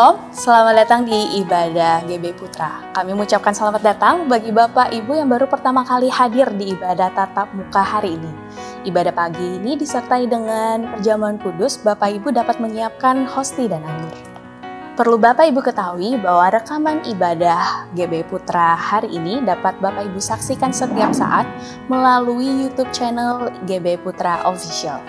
Shalom, selamat datang di Ibadah GB Putra. Kami mengucapkan selamat datang bagi Bapak Ibu yang baru pertama kali hadir di ibadah tatap muka hari ini. Ibadah pagi ini disertai dengan perjamuan kudus, Bapak Ibu dapat menyiapkan hosti dan anggur. Perlu Bapak Ibu ketahui bahwa rekaman ibadah GB Putra hari ini dapat Bapak Ibu saksikan setiap saat melalui YouTube channel GB Putra Official.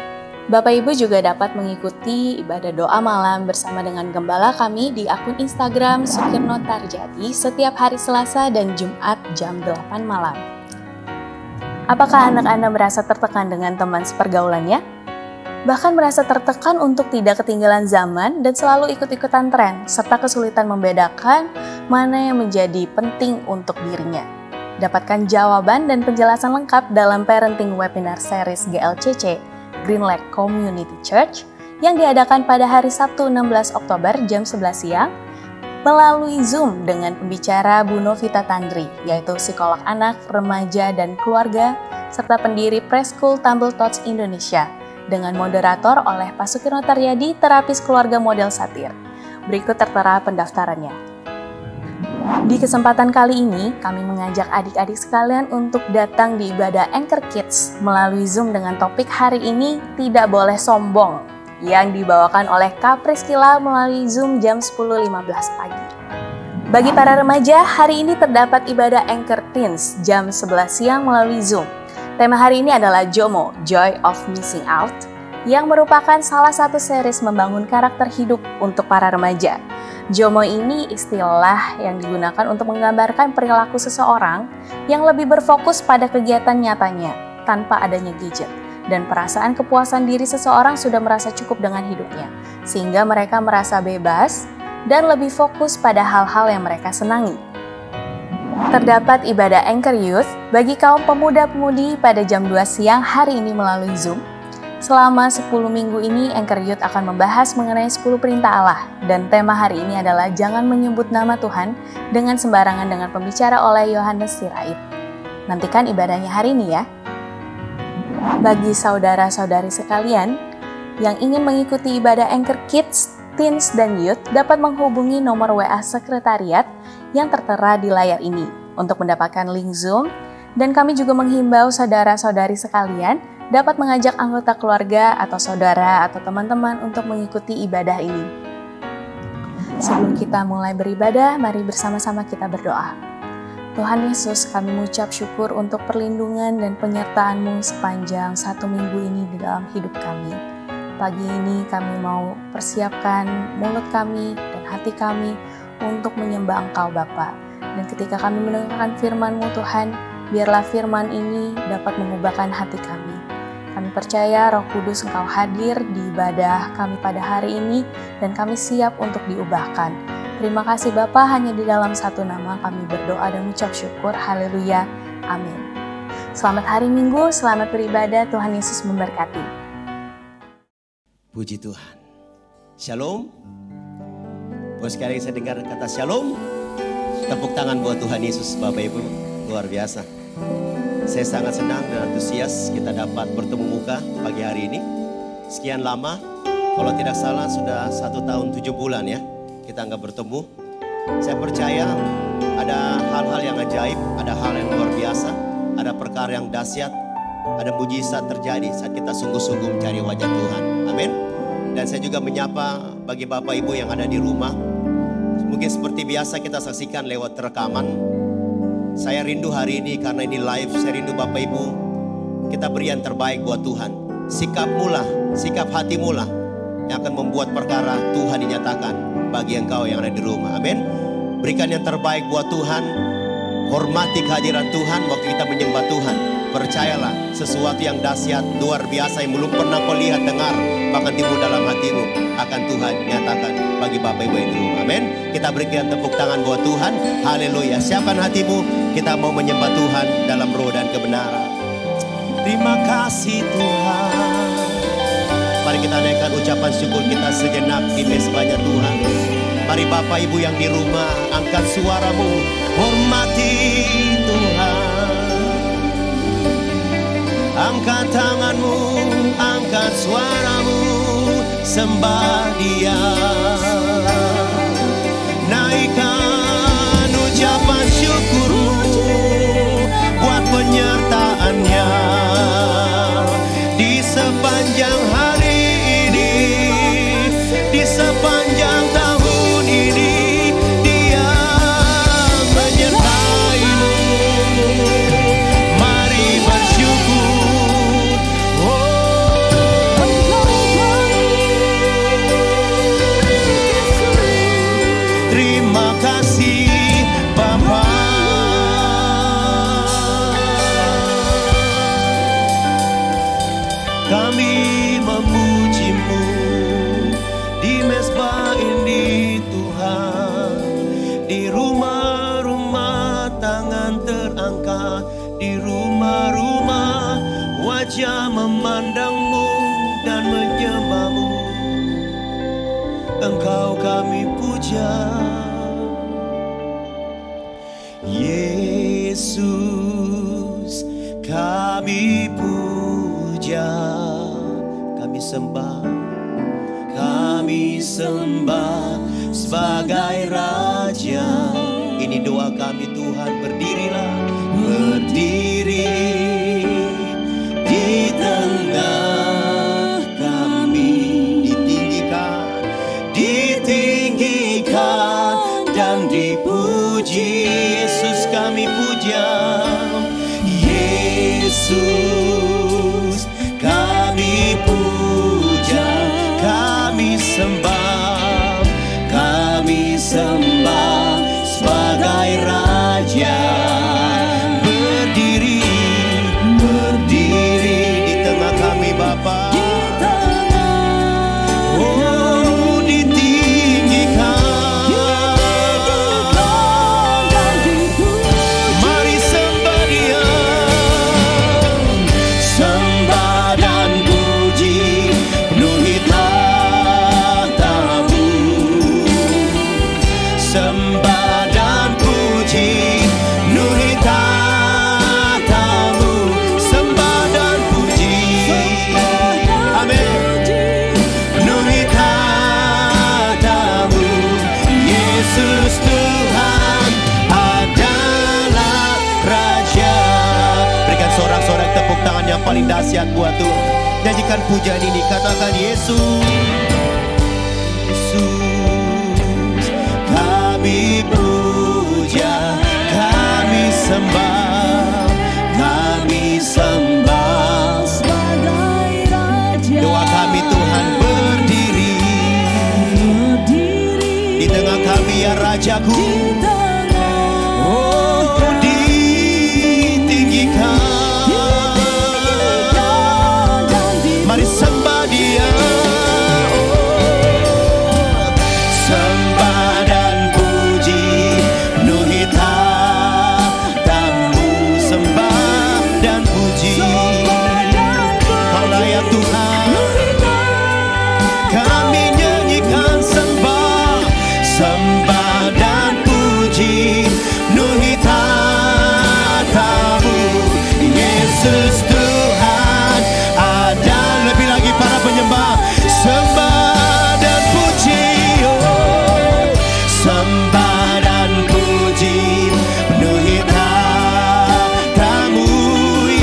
Bapak Ibu juga dapat mengikuti ibadah doa malam bersama dengan gembala kami di akun Instagram Sukirno Tarjadi setiap hari Selasa dan Jumat jam 8 malam. Apakah anak Anda merasa tertekan dengan teman sepergaulannya? Bahkan merasa tertekan untuk tidak ketinggalan zaman dan selalu ikut-ikutan tren, serta kesulitan membedakan mana yang menjadi penting untuk dirinya. Dapatkan jawaban dan penjelasan lengkap dalam Parenting Webinar Series GLCC, Green Lake Community Church, yang diadakan pada hari Sabtu 16 Oktober jam 11 siang, melalui Zoom dengan pembicara Bu Novita Tandri, yaitu psikolog anak, remaja, dan keluarga, serta pendiri Preschool Tumble Tots Indonesia, dengan moderator oleh Pak Sukirno Taryadi, terapis keluarga model satir. Berikut tertera pendaftarannya. Di kesempatan kali ini, kami mengajak adik-adik sekalian untuk datang di ibadah Anchor Kids melalui Zoom dengan topik hari ini Tidak Boleh Sombong, yang dibawakan oleh Kak Priskila melalui Zoom jam 10.15 pagi. Bagi para remaja, hari ini terdapat ibadah Anchor Teens jam 11 siang melalui Zoom. Tema hari ini adalah JOMO, Joy of Missing Out, yang merupakan salah satu series membangun karakter hidup untuk para remaja. JOMO ini istilah yang digunakan untuk menggambarkan perilaku seseorang yang lebih berfokus pada kegiatan nyatanya tanpa adanya gadget, dan perasaan kepuasan diri seseorang sudah merasa cukup dengan hidupnya, sehingga mereka merasa bebas dan lebih fokus pada hal-hal yang mereka senangi. Terdapat ibadah Anchor Youth bagi kaum pemuda-pemudi pada jam 2 siang hari ini melalui Zoom. Selama 10 minggu ini, Anchor Youth akan membahas mengenai 10 perintah Allah, dan tema hari ini adalah Jangan Menyebut Nama Tuhan dengan Sembarangan dengan pembicara oleh Yohanes Sirait. Nantikan ibadahnya hari ini ya. Bagi saudara-saudari sekalian yang ingin mengikuti ibadah Anchor Kids, Teens, dan Youth dapat menghubungi nomor WA Sekretariat yang tertera di layar ini untuk mendapatkan link Zoom, dan kami juga menghimbau saudara-saudari sekalian dapat mengajak anggota keluarga atau saudara atau teman-teman untuk mengikuti ibadah ini. Sebelum kita mulai beribadah, mari bersama-sama kita berdoa. Tuhan Yesus, kami mengucap syukur untuk perlindungan dan penyertaan-Mu sepanjang 1 minggu ini di dalam hidup kami. Pagi ini kami mau persiapkan mulut kami dan hati kami untuk menyembah Engkau Bapa. Dan ketika kami mendengarkan firman-Mu Tuhan, biarlah firman ini dapat mengubahkan hati kami. Kami percaya Roh Kudus Engkau hadir di ibadah kami pada hari ini dan kami siap untuk diubahkan. Terima kasih Bapa, hanya di dalam satu nama kami berdoa dan mengucap syukur. Haleluya. Amin. Selamat hari Minggu, selamat beribadah. Tuhan Yesus memberkati. Puji Tuhan. Shalom. Buat sekali saya dengar kata shalom. Tepuk tangan buat Tuhan Yesus, Bapak Ibu. Luar biasa. Saya sangat senang dan antusias kita dapat bertemu muka pagi hari ini. Sekian lama, kalau tidak salah sudah 1 tahun 7 bulan ya kita nggak bertemu. Saya percaya ada hal-hal yang ajaib, ada hal yang luar biasa, ada perkara yang dahsyat, ada mujizat terjadi saat kita sungguh-sungguh mencari wajah Tuhan. Amin. Dan saya juga menyapa bagi Bapak Ibu yang ada di rumah. Mungkin seperti biasa kita saksikan lewat rekaman. Saya rindu hari ini karena ini live, saya rindu Bapak Ibu, kita beri yang terbaik buat Tuhan. Sikapmu lah, sikap hatimu lah yang akan membuat perkara Tuhan dinyatakan bagi engkau yang ada di rumah. Amin. Berikan yang terbaik buat Tuhan, hormati kehadiran Tuhan waktu kita menyembah Tuhan. Percayalah, sesuatu yang dahsyat, luar biasa yang belum pernah kau lihat, dengar, bahkan timbul dalam hatimu akan Tuhan nyatakan bagi Bapak Ibu yang di rumah. Amin. Kita berikan tepuk tangan buat Tuhan. Haleluya. Siapkan hatimu, kita mau menyembah Tuhan dalam roh dan kebenaran. Terima kasih Tuhan. Mari kita naikkan ucapan syukur kita sejenak di mezbahnya Tuhan. Mari Bapak Ibu yang di rumah, angkat suaramu, hormati Tuhan. Angkat tanganmu, angkat suaramu, sembah Dia. sepanjang hari ini, di sepanjang tahun ini, Dia menyertai-Mu. Mari bersyukur. Terima kasih Bapa. Kami memuji-Mu di mezbah ini Tuhan, di rumah-rumah tangan terangkat, di rumah-rumah wajah memandang-Mu dan menyembah-Mu. Engkau kami puja, Yesus kami puja, kami sembah sebagai Raja. Ini doa kami Tuhan, berdirilah, berdiri di tengah kami, ditinggikan dan dipuji. Yesus kami puja, Yesus kami puja, kami sembah sebagai Raja. Berdiri di tengah kami Bapa. Oh, ditinggikan. Mari sembah Dia, sembah dan puji penuhi tahta-Mu. Sembah dan puji penuhi tahta-Mu. Sembah dan puji, amin, penuhi tahta-Mu. Yesus Tuhan adalah Raja. Berikan sorak-sorak tepuk tangan yang paling dahsyat buat Tuhan. Nyanyikan pujian ini, katakan Yesus. Yesus kami puja, kami sembah sebagai Raja. Doa kami Tuhan, berdiri di tengah kami ya Rajaku. Oh, ditinggikan. Mari sembah Dia. Sembah dan puji penuhi tahta-Mu. Sembah dan puji, Kau layak Tuhan. Kami nyanyikan sembah dan puji penuhi tahta-Mu. Yesus Tuhan ada. Lebih lagi para penyembah, sembah dan puji, oh, sembah dan puji penuhi tahta-Mu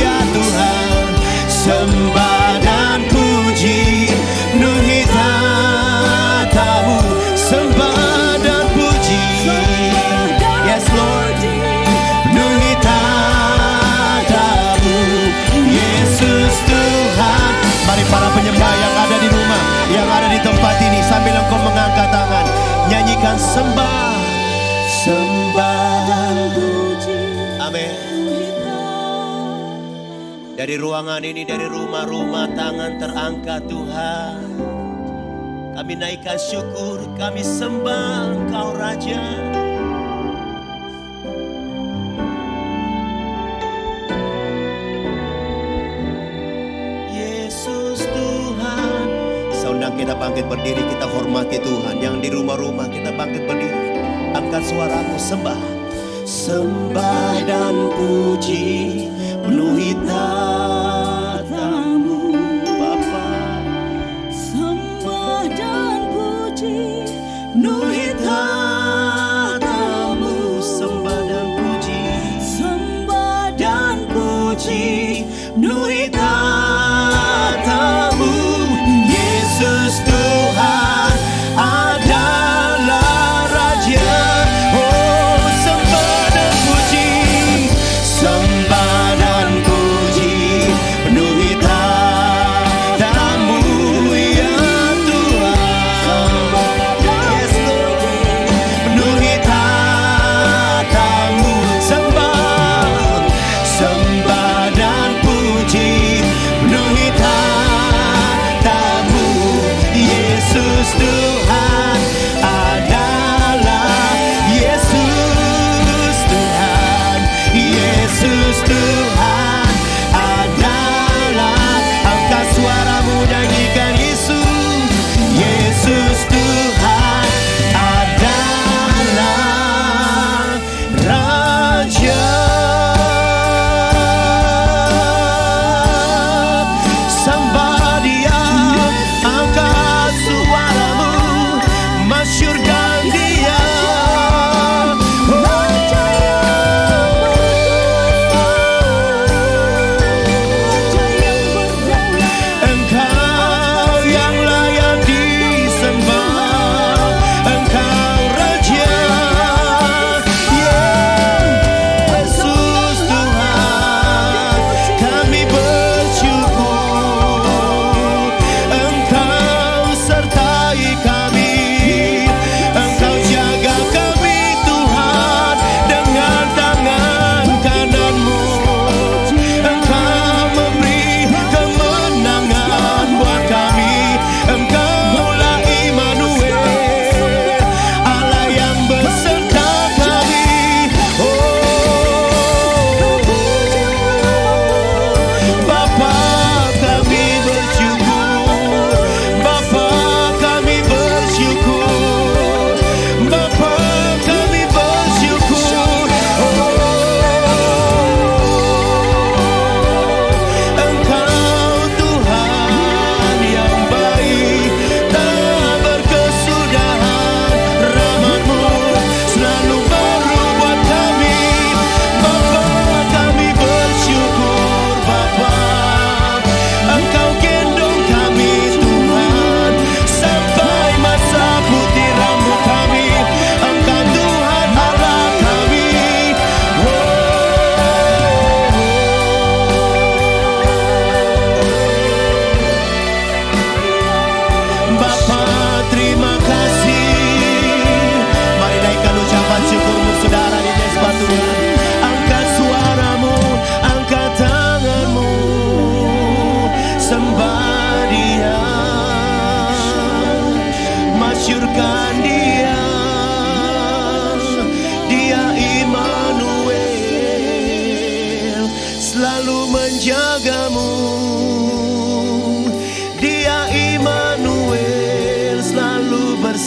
ya Tuhan. Sembah dan puji penuhi tahta-Mu. Sembah dan puji, yes Lord, penuhi tahta-Mu. Yesus Tuhan. Mari para penyembah yang ada di rumah, yang ada di tempat ini, sambil engkau mengangkat tangan, nyanyikan sembah dan puji. Amin. Dari ruangan ini, dari rumah-rumah, tangan terangkat Tuhan. Kami naikkan syukur, kami sembah Engkau Raja. Yesus Tuhan. Seundang kita bangkit berdiri, kita hormati Tuhan. Yang di rumah-rumah kita bangkit berdiri, angkat suaramu, sembah dan puji penuhi tahta-Mu Bapa. Sembah dan puji penuhi tahta-Mu. Sembah dan puji penuhi tahta-Mu.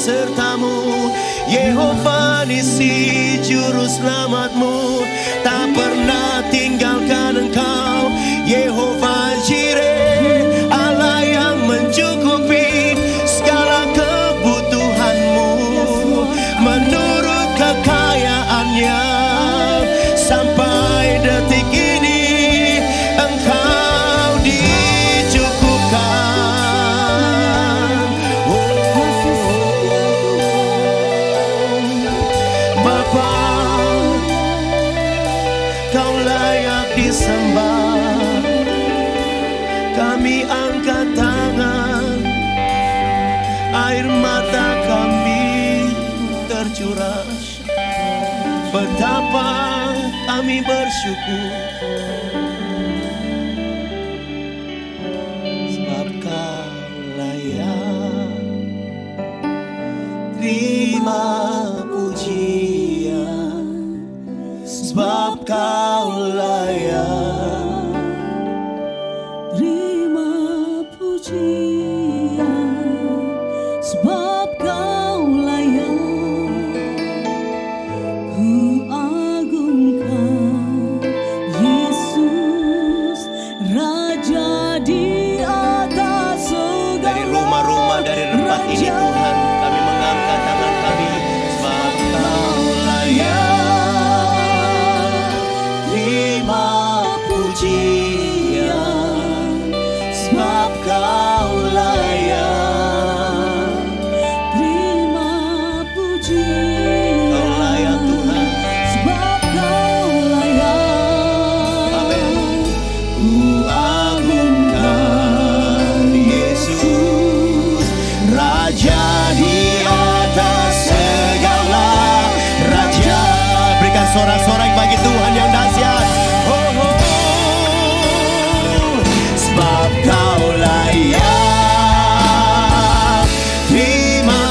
sertamu. Yehova Nisi juru selamatmu, tak pernah tinggalkan engkau. Yehova Jireh, Allah yang mencukupi segala kebutuhanmu menurut kekayaannya. Sampai detik ini engkau dicukupkan. Bapa, kau layak disembah. Kami angkat tangan, air mata kami tercurah. Betapa kami bersyukur, sebab kau layak terima pujian, sebab kau layak terima pujian, sebab kau layak. Ku agungkan Yesus, Raja di atas segala. Dari rumah-rumah, dari tempat ini Tuhan, kami mengangkat tangan kami, sebab kau layak terima pujian, sebab kau layak terima pujian, kau layak Tuhan. sebab kau layak. Amin. Ku agungkan Yesus, Raja di atas segala raja. Berikan sorak-sorai bagi Tuhan yang dahsyat. Oh, oh. Sebab kau layak terima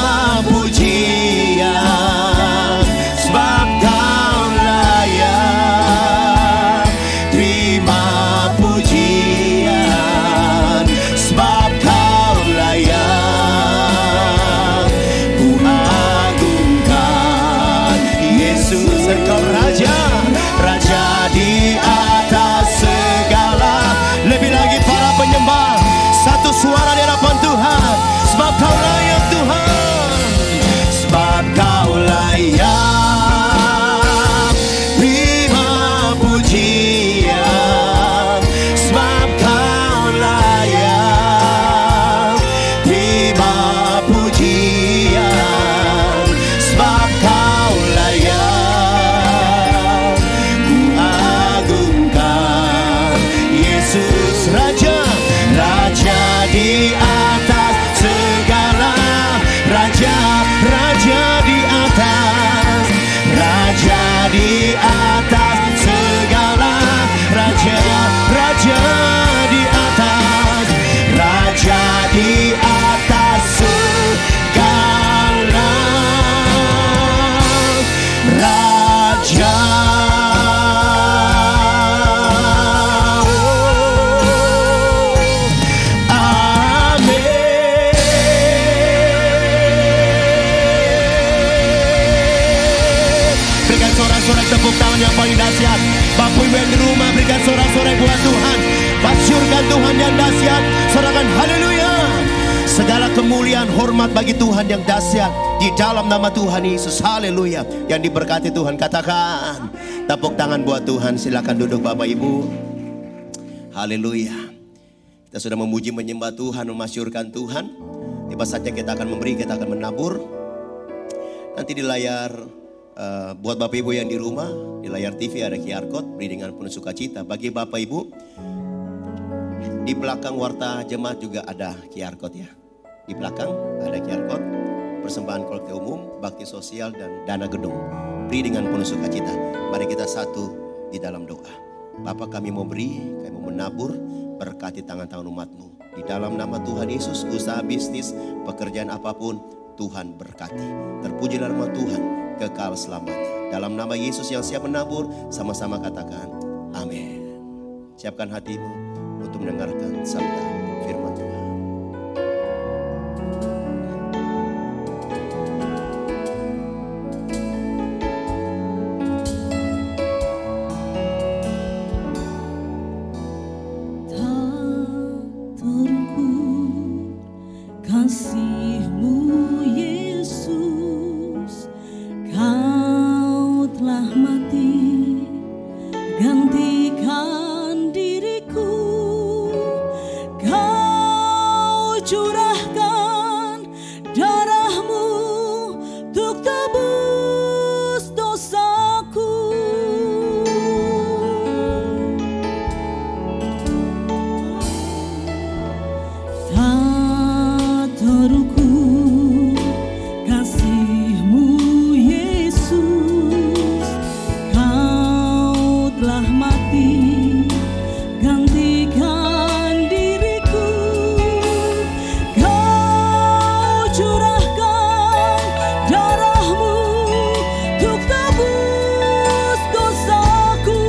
pujian, sebab kau layak terima pujian, sebab kau layak. Ku agungkan Yesus, engkau Raja, Raja di atas segala. Lebih lagi para penyembah, satu suara di hadapan Tuhan, sebab kau layak Tuhan, sebab kau layak terima pujian, sebab kau layak terima pujian, sebab kau layak. Ku agungkan Yesus, Raja, Raja di atas segala raja, Raja di atas, Raja di atas segala raja, Raja di atas, Raja di atas segala raja. Berikan sorak-sorai tepuk tangan yang paling dahsyat. Bapak Ibu yang di rumah, berikan sorak-sorai buat Tuhan. Pasyurkan Tuhan yang dahsyat. Sorakan haleluya. Segala kemuliaan hormat bagi Tuhan yang dahsyat di dalam nama Tuhan Yesus. Haleluya. Yang diberkati Tuhan, katakan tepuk tangan buat Tuhan. Silakan duduk Bapak Ibu. Haleluya. Kita sudah memuji menyembah Tuhan, memasyurkan Tuhan. Tiba saatnya kita akan memberi, kita akan menabur. Nanti di layar buat Bapak Ibu yang di rumah, di layar TV ada QR Code, beri dengan penuh sukacita. Bagi Bapak Ibu, di belakang warta jemaat juga ada QR Code ya. Di belakang ada QR Code, persembahan kolektif umum, bakti sosial dan dana gedung. Beri dengan penuh sukacita. Mari kita satu di dalam doa. Bapa, kami mau beri, kami mau menabur, berkati tangan-tangan umat-Mu. Di dalam nama Tuhan Yesus, usaha bisnis, pekerjaan apapun, Tuhan berkati. Terpujilah nama Tuhan, kekal selamanya. Dalam nama Yesus yang siap menabur, sama-sama katakan amin. Siapkan hatimu untuk mendengarkan sabda firman Tuhan. kasih-Mu Yesus, Kau telah mati gantikan diriku, Kau curahkan darah-Mu untuk tebus dosaku. Tak terukur kasih-Mu Yesus, Kau telah mati gantikan diriku, Kau curahkan darah-Mu untuk tebus dosaku.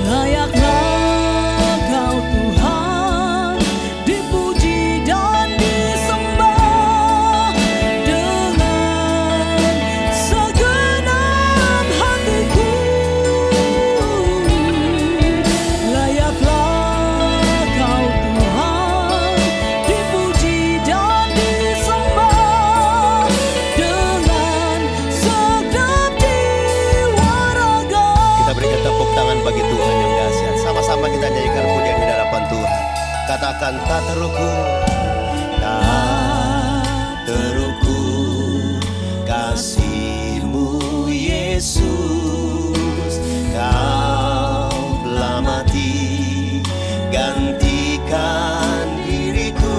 Layaklah Kau Tuhan dipuji dan disembah dengan segenap hatiku. Layaklah Kau Tuhan dipuji dan disembah dengan segenap jiwa raga. Kita berikan tepuk tangan bagi Tuhan yang dahsyat. Sama-sama kita nyanyikan pujian di hadapan Tuhan. Katakan tak terukur, tak terukur kasih-Mu Yesus, Kau telah mati gantikan diriku,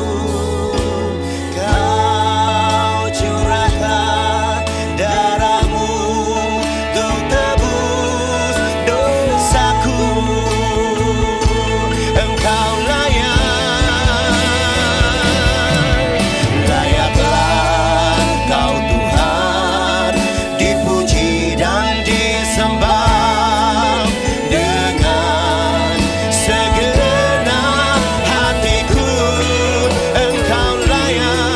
Kau curahkan darah-Mu untuk tebus dosaku. Engkau layaklah Kau Tuhan dipuji dan disembah dengan segenap hatiku. Engkau layaklah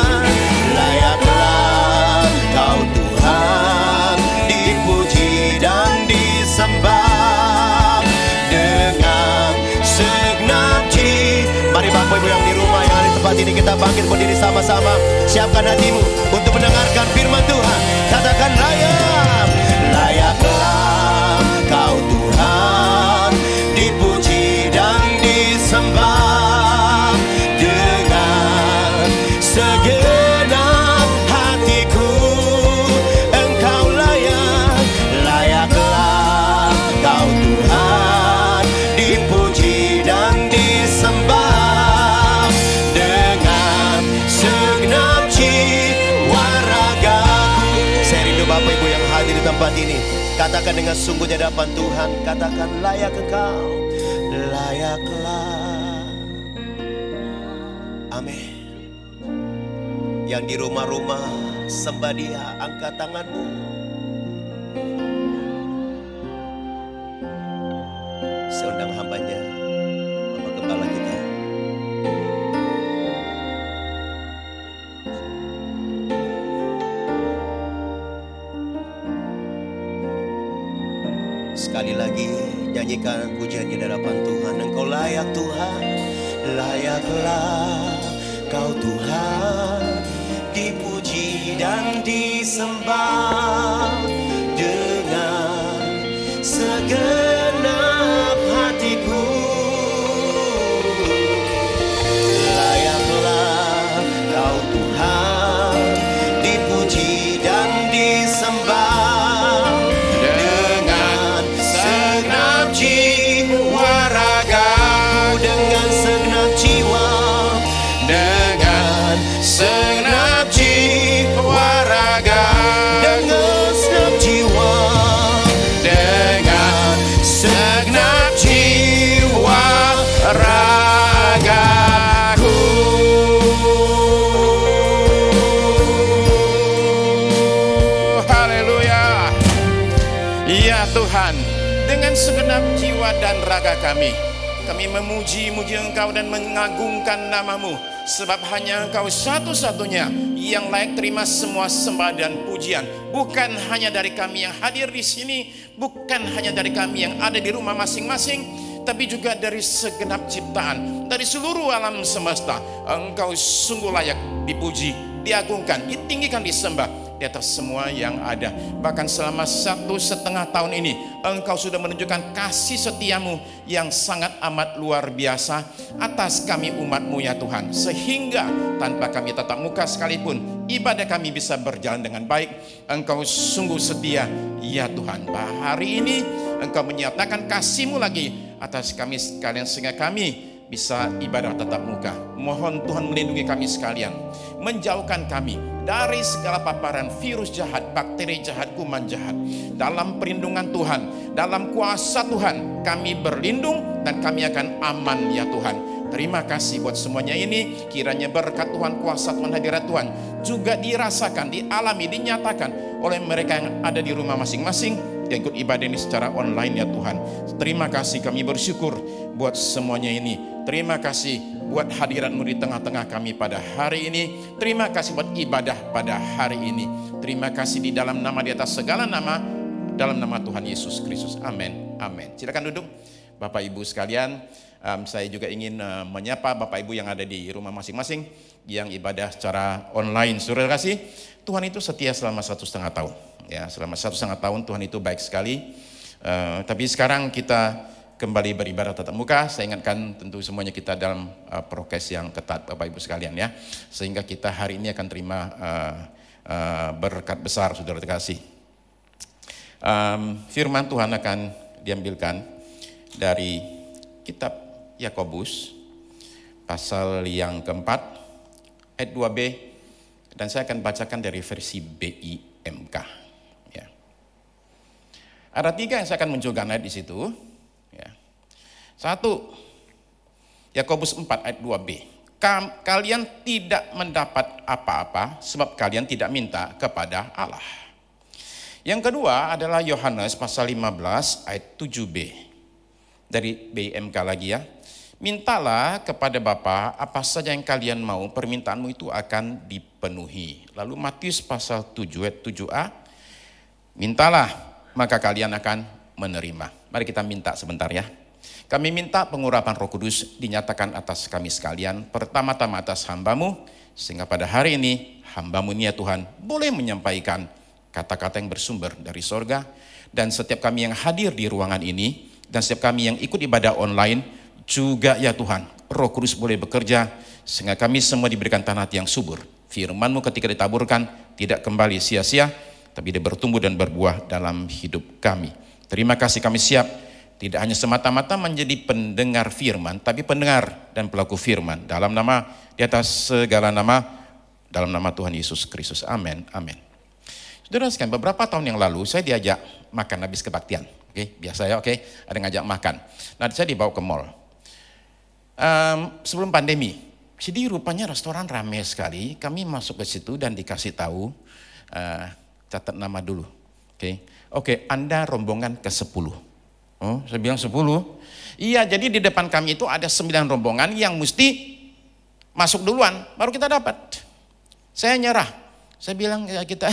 Kau Tuhan dipuji dan disembah dengan segenap jiwa. Mari Bapak Ibu yang di rumah, yang ada di tempat ini, kita bangkit berdiri sama-sama. Siapkan hatimu untuk mendengarkan firman Tuhan. Katakan layaklah Kau Tuhan dipuji dan disembah dengan segenap hatiku. Engkau layaklah Kau Tuhan dipuji dan disembah dengan segenap jiwa ragaku. Saya rindu Bapak Ibu yang hadir di tempat ini, katakan dengan sungguh di hadapan Tuhan. Katakan layak Engkau, layaklah. Amin. Yang di rumah-rumah sembah Dia, angkat tanganmu. Saya undang hambanya, Bapak Gembala kita. Sekali lagi nyanyikan pujian di hadapan Tuhan. Engkau layak Tuhan, layaklah Kau Tuhan dipuji dan disembah dengan segenap hatiku. Layaklah Kau Tuhan dipuji dan disembah dengan segenap jiwa ragaku, dengan segenap jiwa, dengan segenap jiwa raga, dengan segenap jiwa, dengan segenap jiwa ragaku. Haleluya. Ya Tuhan, dengan segenap jiwa dan raga kami memuji-muji Engkau dan mengagungkan nama-Mu, sebab hanya Engkau satu-satunya yang layak terima semua sembah dan pujian. Bukan hanya dari kami yang hadir di sini, bukan hanya dari kami yang ada di rumah masing-masing, tapi juga dari segenap ciptaan, dari seluruh alam semesta. Engkau sungguh layak dipuji, diagungkan, ditinggikan, disembah di atas semua yang ada. Bahkan selama 1,5 tahun ini Engkau sudah menunjukkan kasih setiamu yang sangat amat luar biasa atas kami umat-Mu ya Tuhan, sehingga tanpa kami tatap muka sekalipun ibadah kami bisa berjalan dengan baik. Engkau sungguh setia ya Tuhan. Hari ini Engkau menyatakan kasih-Mu lagi atas kami sekalian, sehingga kami bisa ibadah tatap muka. Mohon Tuhan melindungi kami sekalian, menjauhkan kami dari segala paparan virus jahat, bakteri jahat, kuman jahat. Dalam perlindungan Tuhan, dalam kuasa Tuhan, kami berlindung dan kami akan aman ya Tuhan. Terima kasih buat semuanya ini. Kiranya berkat Tuhan, kuasa Tuhan, hadirat Tuhan juga dirasakan, dialami, dinyatakan oleh mereka yang ada di rumah masing-masing yang ikut ibadah ini secara online ya Tuhan. Terima kasih, kami bersyukur buat semuanya ini. Terima kasih buat hadirat-Mu di tengah-tengah kami pada hari ini. Terima kasih buat ibadah pada hari ini. Terima kasih di dalam nama, di atas segala nama, dalam nama Tuhan Yesus Kristus. Amin. Amin. Silakan duduk Bapak Ibu sekalian. Saya juga ingin menyapa Bapak Ibu yang ada di rumah masing-masing yang ibadah secara online. Saudara kasih, Tuhan itu setia selama 1,5 tahun. Ya, selama 1,5 tahun Tuhan itu baik sekali. Tapi sekarang kita kembali beribadah tatap muka. Saya ingatkan tentu semuanya kita dalam prokes yang ketat Bapak Ibu sekalian ya. Sehingga kita hari ini akan terima berkat besar saudara terkasih. Firman Tuhan akan diambilkan dari kitab Yakobus pasal yang keempat ayat 2b, dan saya akan bacakan dari versi BIMK. Ya. Ada 3 yang saya akan munculkan ayat di situ. Ya. 1, Yakobus 4 ayat 2b. Kalian tidak mendapat apa-apa sebab kalian tidak minta kepada Allah. Yang kedua adalah Yohanes pasal 15 ayat 7b. Dari BIMK lagi ya. Mintalah kepada Bapa apa saja yang kalian mau, permintaanmu itu akan dipenuhi. Lalu Matius pasal 7 ayat 7a. Mintalah maka kalian akan menerima. Mari kita minta sebentar ya. Kami minta pengurapan Roh Kudus dinyatakan atas kami sekalian, pertama-tama atas hamba-Mu, sehingga pada hari ini hamba-Mu ini ya Tuhan boleh menyampaikan kata-kata yang bersumber dari sorga, dan setiap kami yang hadir di ruangan ini dan setiap kami yang ikut ibadah online juga ya Tuhan, Roh Kudus boleh bekerja sehingga kami semua diberikan tanah yang subur. Firman-Mu ketika ditaburkan tidak kembali sia-sia, tapi dia bertumbuh dan berbuah dalam hidup kami. Terima kasih, kami siap tidak hanya semata-mata menjadi pendengar firman, tapi pendengar dan pelaku firman. Dalam nama, di atas segala nama, dalam nama Tuhan Yesus Kristus. Amin. Amin. Saudara sekalian, beberapa tahun yang lalu saya diajak makan habis kebaktian. Oke, biasa ya, oke. Ada ngajak makan. Nah, saya dibawa ke mall. Sebelum pandemi, jadi rupanya restoran ramai sekali. Kami masuk ke situ dan dikasih tahu, catat nama dulu. Oke, Anda rombongan ke-10. Oh, saya bilang 10. Iya, jadi di depan kami itu ada 9 rombongan yang mesti masuk duluan, baru kita dapat. Saya nyerah. Saya bilang ya kita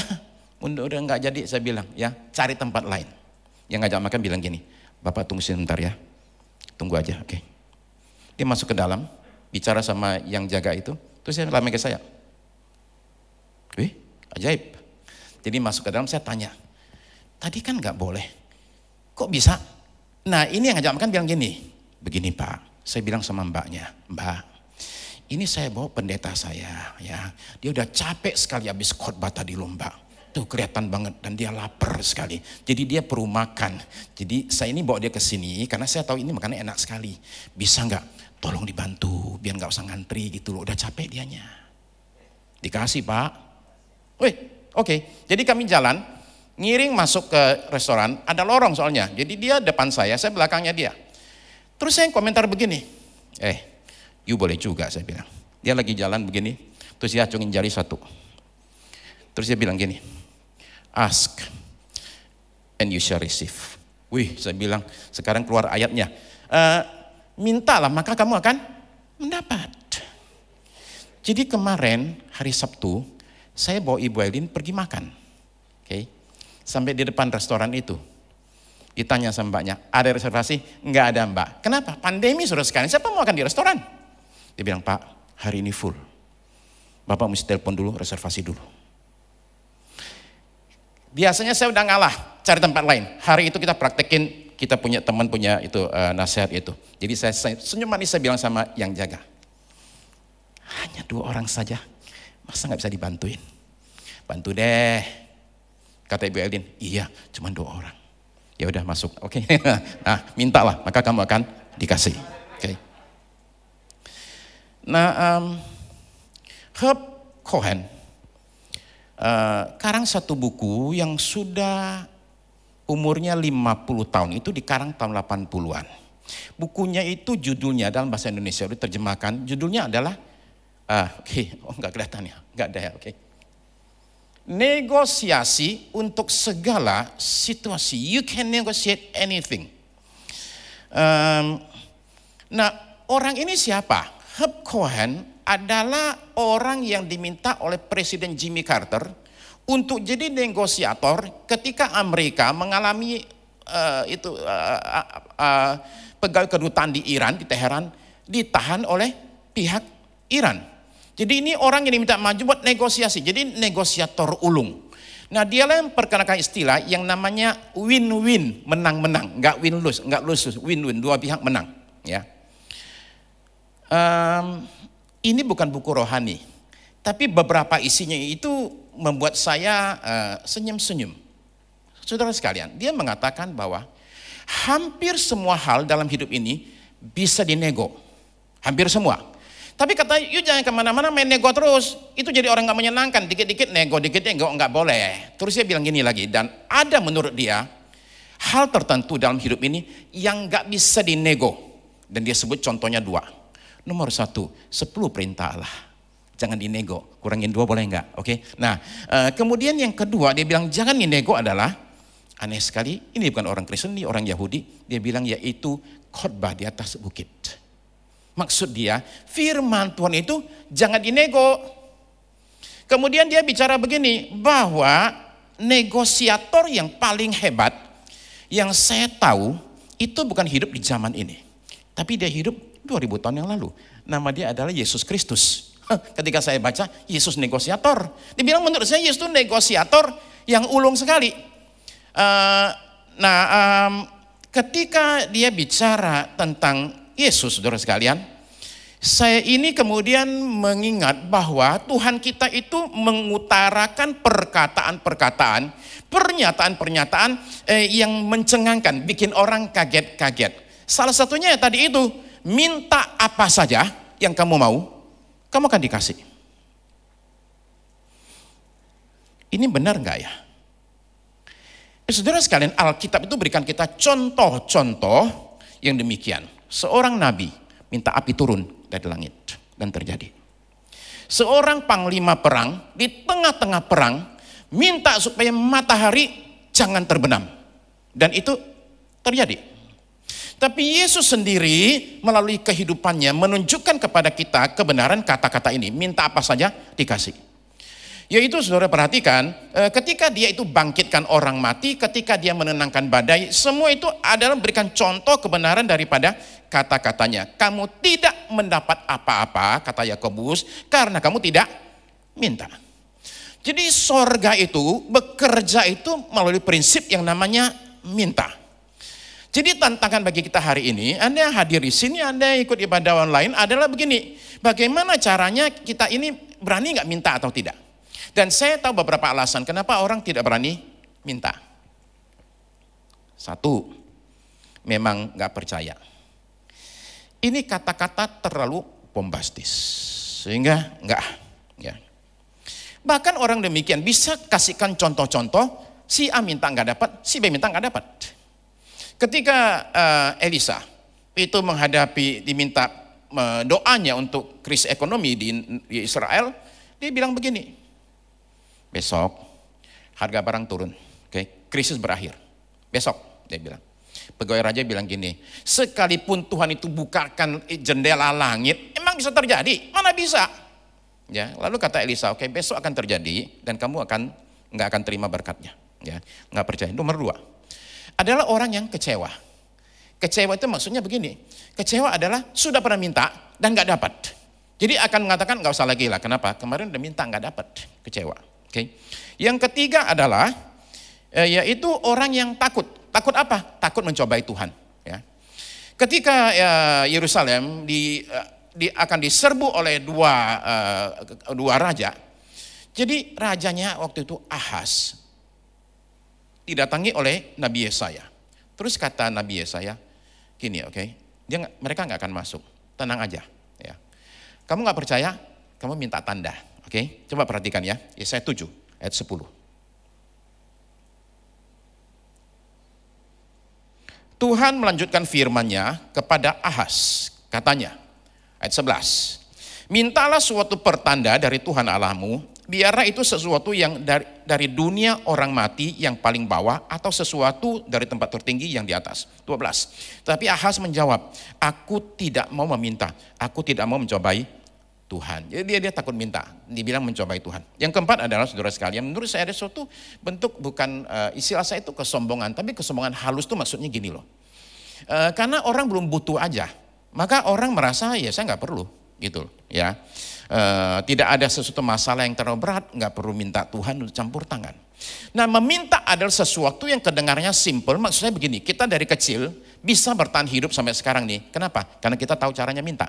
udah nggak jadi. Saya bilang ya cari tempat lain. Yang ngajak makan bilang gini, Bapak tunggu sebentar ya, tunggu aja, oke. Dia masuk ke dalam, bicara sama yang jaga itu, terus dia lama ke saya. Ajaib. Jadi masuk ke dalam, saya tanya, tadi kan nggak boleh, kok bisa? Nah ini yang ngajak makan bilang gini, begini Pak, saya bilang sama mbaknya, Mbak, ini saya bawa pendeta saya, ya, dia udah capek sekali habis khotbah tadi loh Mbak. Tuh kelihatan banget dan dia lapar sekali. Jadi dia perlu makan. Jadi saya ini bawa dia ke sini karena saya tahu ini makannya enak sekali. Bisa nggak? Tolong dibantu biar nggak usah ngantri gitu loh. Udah capek dianya. Dikasih Pak. Oke. Jadi kami jalan, ngiring masuk ke restoran. Ada lorong soalnya. Jadi dia depan saya belakangnya dia. Terus saya komentar begini. You boleh juga saya bilang. Dia lagi jalan begini. Terus dia acungin jari satu. Terus dia bilang gini, ask and you shall receive. Saya bilang sekarang keluar ayatnya, mintalah maka kamu akan mendapat. Jadi kemarin hari Sabtu saya bawa Ibu Elin pergi makan, sampai di depan restoran itu. Ditanya sama mbaknya, ada reservasi? Enggak ada mbak. Kenapa? Pandemi saudara sekalian, siapa mau makan di restoran? Dia bilang, Pak, hari ini full. Bapak mesti telepon dulu, reservasi dulu. Biasanya saya udah ngalah, cari tempat lain. Hari itu kita praktekin, kita punya teman punya itu nasihat itu. Jadi saya senyum manis, saya bilang sama yang jaga. Hanya 2 orang saja, masa nggak bisa dibantuin? Bantu deh. Kata Ibu Eldin, iya, cuma 2 orang. Ya udah masuk, oke. Nah, mintalah, maka kamu akan dikasih. Oke. Nah, Herb Cohen karang satu buku yang sudah umurnya 50 tahun, itu dikarang tahun 80-an. Bukunya itu judulnya dalam bahasa Indonesia diterjemahkan, judulnya adalah enggak kelihatan ya, enggak ada ya, oke. Negosiasi untuk segala situasi. You can negotiate anything. Nah, orang ini siapa? Herb Cohen adalah orang yang diminta oleh Presiden Jimmy Carter untuk jadi negosiator ketika Amerika mengalami pegawai kedutaan di Iran, di Teheran, ditahan oleh pihak Iran. Jadi ini orang yang diminta maju buat negosiasi, jadi negosiator ulung. Nah, dialah yang memperkenalkan istilah yang namanya win-win, menang-menang, enggak win-lose, enggak lose, win-win, 2 pihak menang. Ya. Ini bukan buku rohani, tapi beberapa isinya itu membuat saya senyum-senyum. Saudara sekalian, dia mengatakan bahwa hampir semua hal dalam hidup ini bisa dinego, hampir semua. Tapi kata, yuk jangan kemana-mana main nego terus. Itu jadi orang gak menyenangkan. Dikit-dikit nego, nggak boleh. Terus dia bilang gini lagi, dan ada menurut dia hal tertentu dalam hidup ini yang gak bisa dinego. Dan dia sebut contohnya 2. Nomor 1, 10 perintah Allah. Jangan dinego, kurangin 2 boleh enggak? Oke. Nah, kemudian yang kedua dia bilang jangan dinego adalah, aneh sekali, ini bukan orang Kristen, ini orang Yahudi. Dia bilang yaitu khotbah di atas bukit. Maksud dia, firman Tuhan itu jangan dinego. Kemudian dia bicara begini, bahwa negosiator yang paling hebat yang saya tahu itu bukan hidup di zaman ini, tapi dia hidup 2000 tahun yang lalu. Nama dia adalah Yesus Kristus. Ketika saya baca Yesus negosiator, dia bilang menurut saya Yesus itu negosiator yang ulung sekali. Ketika dia bicara tentang Yesus, saudara sekalian, saya ini kemudian mengingat bahwa Tuhan kita itu mengutarakan perkataan-perkataan, pernyataan-pernyataan yang mencengangkan, bikin orang kaget-kaget. Salah satunya tadi itu, minta apa saja yang kamu mau, kamu akan dikasih. Ini benar enggak ya? Saudara sekalian, Alkitab itu berikan kita contoh-contoh yang demikian. Seorang nabi minta api turun dari langit dan terjadi. Seorang panglima perang di tengah-tengah perang minta supaya matahari jangan terbenam, dan itu terjadi. Tapi Yesus sendiri melalui kehidupannya menunjukkan kepada kita kebenaran kata-kata ini, minta apa saja dikasih. Yaitu saudara perhatikan, ketika dia itu bangkitkan orang mati, ketika dia menenangkan badai, semua itu adalah memberikan contoh kebenaran daripada kata-katanya. Kamu tidak mendapat apa-apa, kata Yakobus, karena kamu tidak minta. Jadi sorga itu bekerja itu melalui prinsip yang namanya minta. Jadi tantangan bagi kita hari ini, Anda yang hadir di sini, Anda yang ikut ibadah online adalah begini, bagaimana caranya kita ini berani nggak minta atau tidak? Dan saya tahu beberapa alasan kenapa orang tidak berani minta. 1, memang nggak percaya. Ini kata-kata terlalu bombastis, sehingga nggak. Ya. Bahkan orang demikian bisa kasihkan contoh-contoh, si A minta nggak dapat, si B minta nggak dapat. Ketika Elisa itu diminta doanya untuk krisis ekonomi di Israel, dia bilang begini, besok harga barang turun, oke, krisis berakhir. Besok, dia bilang. Pegawai raja bilang gini, sekalipun Tuhan itu bukakan jendela langit, emang bisa terjadi? Mana bisa? Ya, lalu kata Elisa, oke, besok akan terjadi dan kamu nggak akan terima berkatnya. Ya, nggak percaya. Nomor 2, adalah orang yang kecewa. Kecewa itu maksudnya begini, kecewa adalah sudah pernah minta dan nggak dapat. Jadi akan mengatakan nggak usah lagi lah, kenapa? Kemarin udah minta nggak dapat, kecewa. Oke. Yang ketiga adalah yaitu orang yang takut. Takut apa? Takut mencobai Tuhan. Ya. Ketika Yerusalem akan diserbu oleh dua raja, jadi rajanya waktu itu Ahaz didatangi oleh Nabi Yesaya. Terus kata Nabi Yesaya, gini, oke, mereka nggak akan masuk, tenang aja. Ya. Kamu nggak percaya, kamu minta tanda, oke? Coba perhatikan ya, Yesaya 7 ayat 10. Tuhan melanjutkan firman-Nya kepada Ahaz, katanya, ayat 11, mintalah suatu pertanda dari Tuhan Allahmu, biarlah itu sesuatu yang dari dunia orang mati yang paling bawah atau sesuatu dari tempat tertinggi yang di atas. 12. Tapi Ahaz menjawab, aku tidak mau meminta, aku tidak mau mencobai Tuhan. Jadi dia takut minta, dibilang mencobai Tuhan. Yang keempat adalah saudara sekalian, menurut saya ada suatu bentuk bukan istilah saya itu kesombongan, tapi kesombongan halus itu maksudnya gini loh. Karena orang belum butuh aja, maka orang merasa ya saya nggak perlu gitu ya. Tidak ada sesuatu masalah yang terlalu berat, nggak perlu minta Tuhan untuk campur tangan. Nah, meminta adalah sesuatu yang kedengarannya simple. Maksudnya begini, kita dari kecil bisa bertahan hidup sampai sekarang nih. Kenapa? Karena kita tahu caranya minta.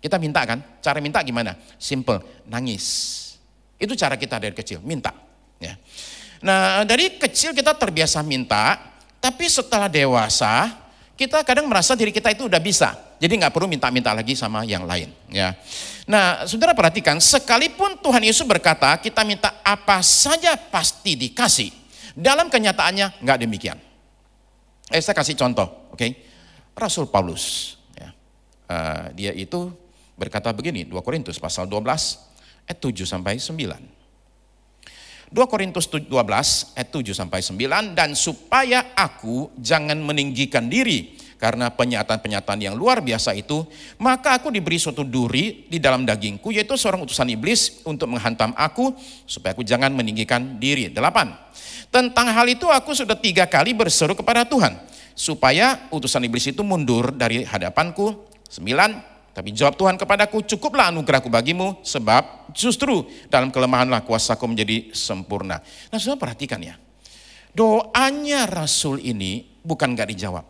Kita minta kan? Cara minta gimana? Simple, nangis. Itu cara kita dari kecil, minta. Ya. Nah, dari kecil kita terbiasa minta, tapi setelah dewasa kita kadang merasa diri kita itu udah bisa. Jadi nggak perlu minta-minta lagi sama yang lain. Ya. Nah, saudara perhatikan, sekalipun Tuhan Yesus berkata kita minta apa saja pasti dikasih, dalam kenyataannya nggak demikian. Saya kasih contoh, oke? Rasul Paulus, ya. Dia itu berkata begini, 2 Korintus pasal 12 ayat 7 sampai 9. 2 Korintus 12 ayat 7 sampai 9, dan supaya aku jangan meninggikan diri karena penyataan-penyataan yang luar biasa itu, maka aku diberi suatu duri di dalam dagingku, yaitu seorang utusan iblis untuk menghantam aku, supaya aku jangan meninggikan diri. 8. Tentang hal itu aku sudah 3 kali berseru kepada Tuhan, supaya utusan iblis itu mundur dari hadapanku. 9. Tapi jawab Tuhan kepadaku, cukuplah anugerahku bagimu, sebab justru dalam kelemahanlah kuasaku menjadi sempurna. Nah, saudara perhatikan ya, doanya Rasul ini bukan gak dijawab.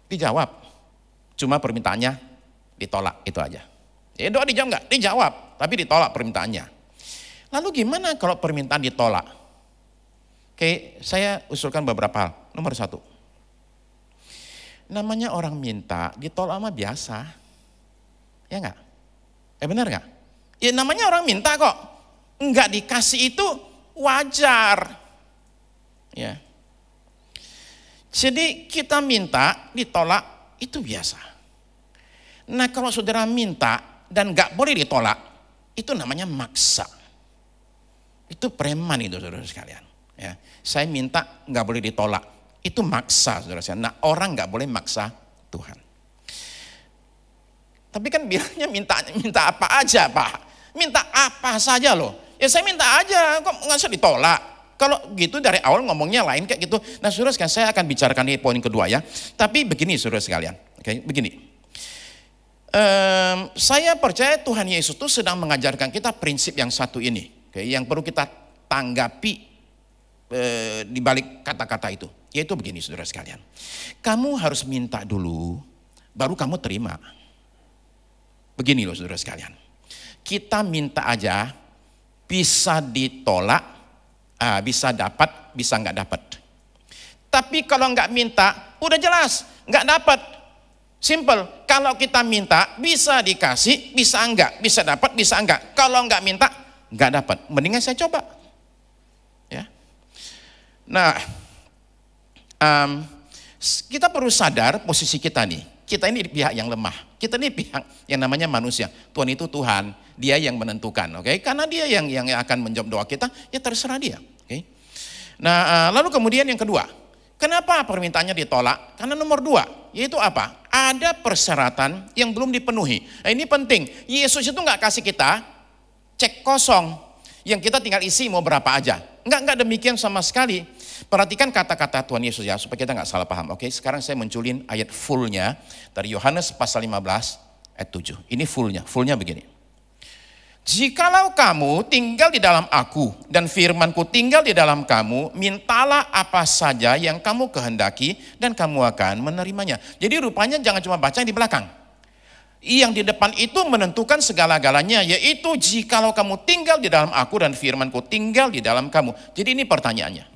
Dijawab, cuma permintaannya ditolak, itu aja. Ya doa dijawab enggak? Dijawab, tapi ditolak permintaannya. Lalu gimana kalau permintaan ditolak? Oke, saya usulkan beberapa hal. Nomor 1, namanya orang minta ditolak mah biasa, ya enggak? Benar enggak? Ya namanya orang minta kok, enggak dikasih itu wajar, ya. Jadi kita minta, ditolak, itu biasa. Nah kalau saudara minta dan gak boleh ditolak, itu namanya maksa. Itu preman itu saudara sekalian. Ya, saya minta gak boleh ditolak, itu maksa saudara sekalian. Nah orang gak boleh maksa Tuhan. Tapi kan bilangnya minta apa aja Pak. Minta apa saja loh. Ya saya minta aja, kok gak usah ditolak. Kalau gitu dari awal ngomongnya lain kayak gitu. Nah saudara sekalian, saya akan bicarakan di poin kedua ya. Tapi begini saudara sekalian, oke, begini. Saya percaya Tuhan Yesus itu sedang mengajarkan kita prinsip yang satu ini, oke, yang perlu kita tanggapi di balik kata-kata itu. Yaitu begini saudara sekalian, kamu harus minta dulu, baru kamu terima. Begini loh saudara sekalian, kita minta aja bisa ditolak, bisa dapat, bisa nggak dapat. Tapi kalau nggak minta, udah jelas nggak dapat. Simple. Kalau kita minta, bisa dikasih, bisa enggak, bisa dapat, bisa enggak. Kalau nggak minta, nggak dapat. Mendingan saya coba. Ya. Nah, kita perlu sadar posisi kita nih. Kita ini pihak yang lemah. Kita ini pihak yang namanya manusia. Tuhan itu Tuhan, Dia yang menentukan, oke? Karena Dia yang akan menjawab doa kita, ya terserah Dia, oke? Nah, lalu kemudian yang kedua, kenapa permintaannya ditolak? Karena nomor 2, yaitu apa? Ada persyaratan yang belum dipenuhi. Nah, ini penting. Yesus itu nggak kasih kita cek kosong, yang kita tinggal isi mau berapa aja. Enggak demikian sama sekali. Perhatikan kata-kata Tuhan Yesus ya, supaya kita nggak salah paham. Oke, sekarang saya munculin ayat fullnya dari Yohanes pasal 15 ayat 7. Ini fullnya begini. Jikalau kamu tinggal di dalam aku dan firmanku tinggal di dalam kamu, mintalah apa saja yang kamu kehendaki dan kamu akan menerimanya. Jadi rupanya jangan cuma baca yang di belakang. Yang di depan itu menentukan segala-galanya, yaitu jikalau kamu tinggal di dalam aku dan firmanku tinggal di dalam kamu. Jadi ini pertanyaannya.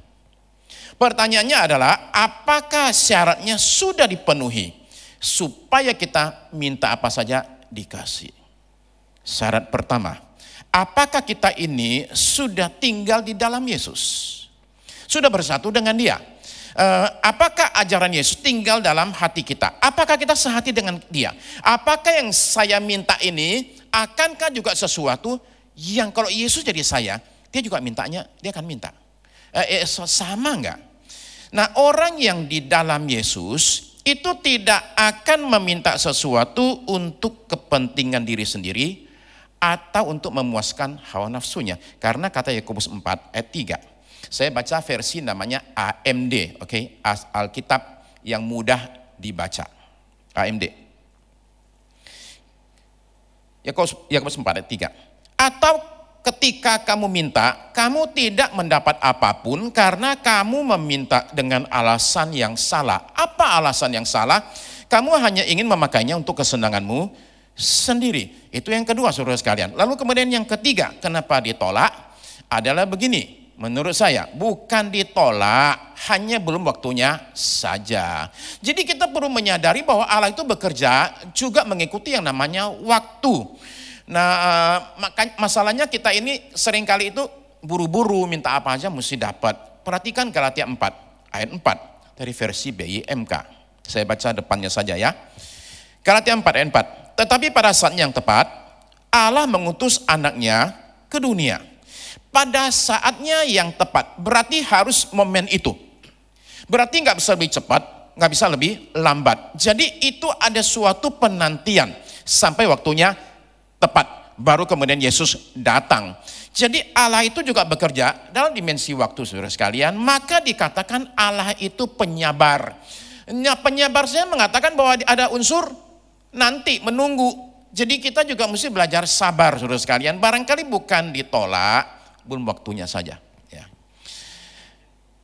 Pertanyaannya adalah apakah syaratnya sudah dipenuhi supaya kita minta apa saja dikasih. Syarat pertama, apakah kita ini sudah tinggal di dalam Yesus? Sudah bersatu dengan Dia? Apakah ajaran Yesus tinggal dalam hati kita? Apakah kita sehati dengan Dia? Apakah yang saya minta ini akankah juga sesuatu yang kalau Yesus jadi saya, Dia juga mintanya, Dia akan minta. Sama enggak? Nah, orang yang di dalam Yesus itu tidak akan meminta sesuatu untuk kepentingan diri sendiri atau untuk memuaskan hawa nafsunya. Karena kata Yakobus 4 ayat 3. Saya baca versi namanya AMD, oke? Alkitab yang mudah dibaca. AMD. Yakobus 4 ayat 3. Atau ketika kamu minta, kamu tidak mendapat apapun karena kamu meminta dengan alasan yang salah. Apa alasan yang salah? Kamu hanya ingin memakainya untuk kesenanganmu sendiri. Itu yang kedua, saudara sekalian. Lalu kemudian yang ketiga, kenapa ditolak? Adalah begini. Menurut saya, bukan ditolak, hanya belum waktunya saja. Jadi kita perlu menyadari bahwa Allah itu bekerja juga mengikuti yang namanya waktu. Nah, masalahnya kita ini seringkali itu buru-buru minta apa aja mesti dapat. Perhatikan Galatia 4 ayat 4 dari versi BIMK. Saya baca depannya saja ya. Galatia 4 ayat 4. Tetapi pada saat yang tepat Allah mengutus anaknya ke dunia. Pada saatnya yang tepat, berarti harus momen itu. Berarti nggak bisa lebih cepat, nggak bisa lebih lambat. Jadi itu ada suatu penantian sampai waktunya tepat. Baru kemudian Yesus datang. Jadi Allah itu juga bekerja dalam dimensi waktu, saudara sekalian. Maka dikatakan Allah itu penyabar. Nah, penyabar saya mengatakan bahwa ada unsur nanti, menunggu. Jadi kita juga mesti belajar sabar, saudara sekalian. Barangkali bukan ditolak, belum waktunya saja. Ya.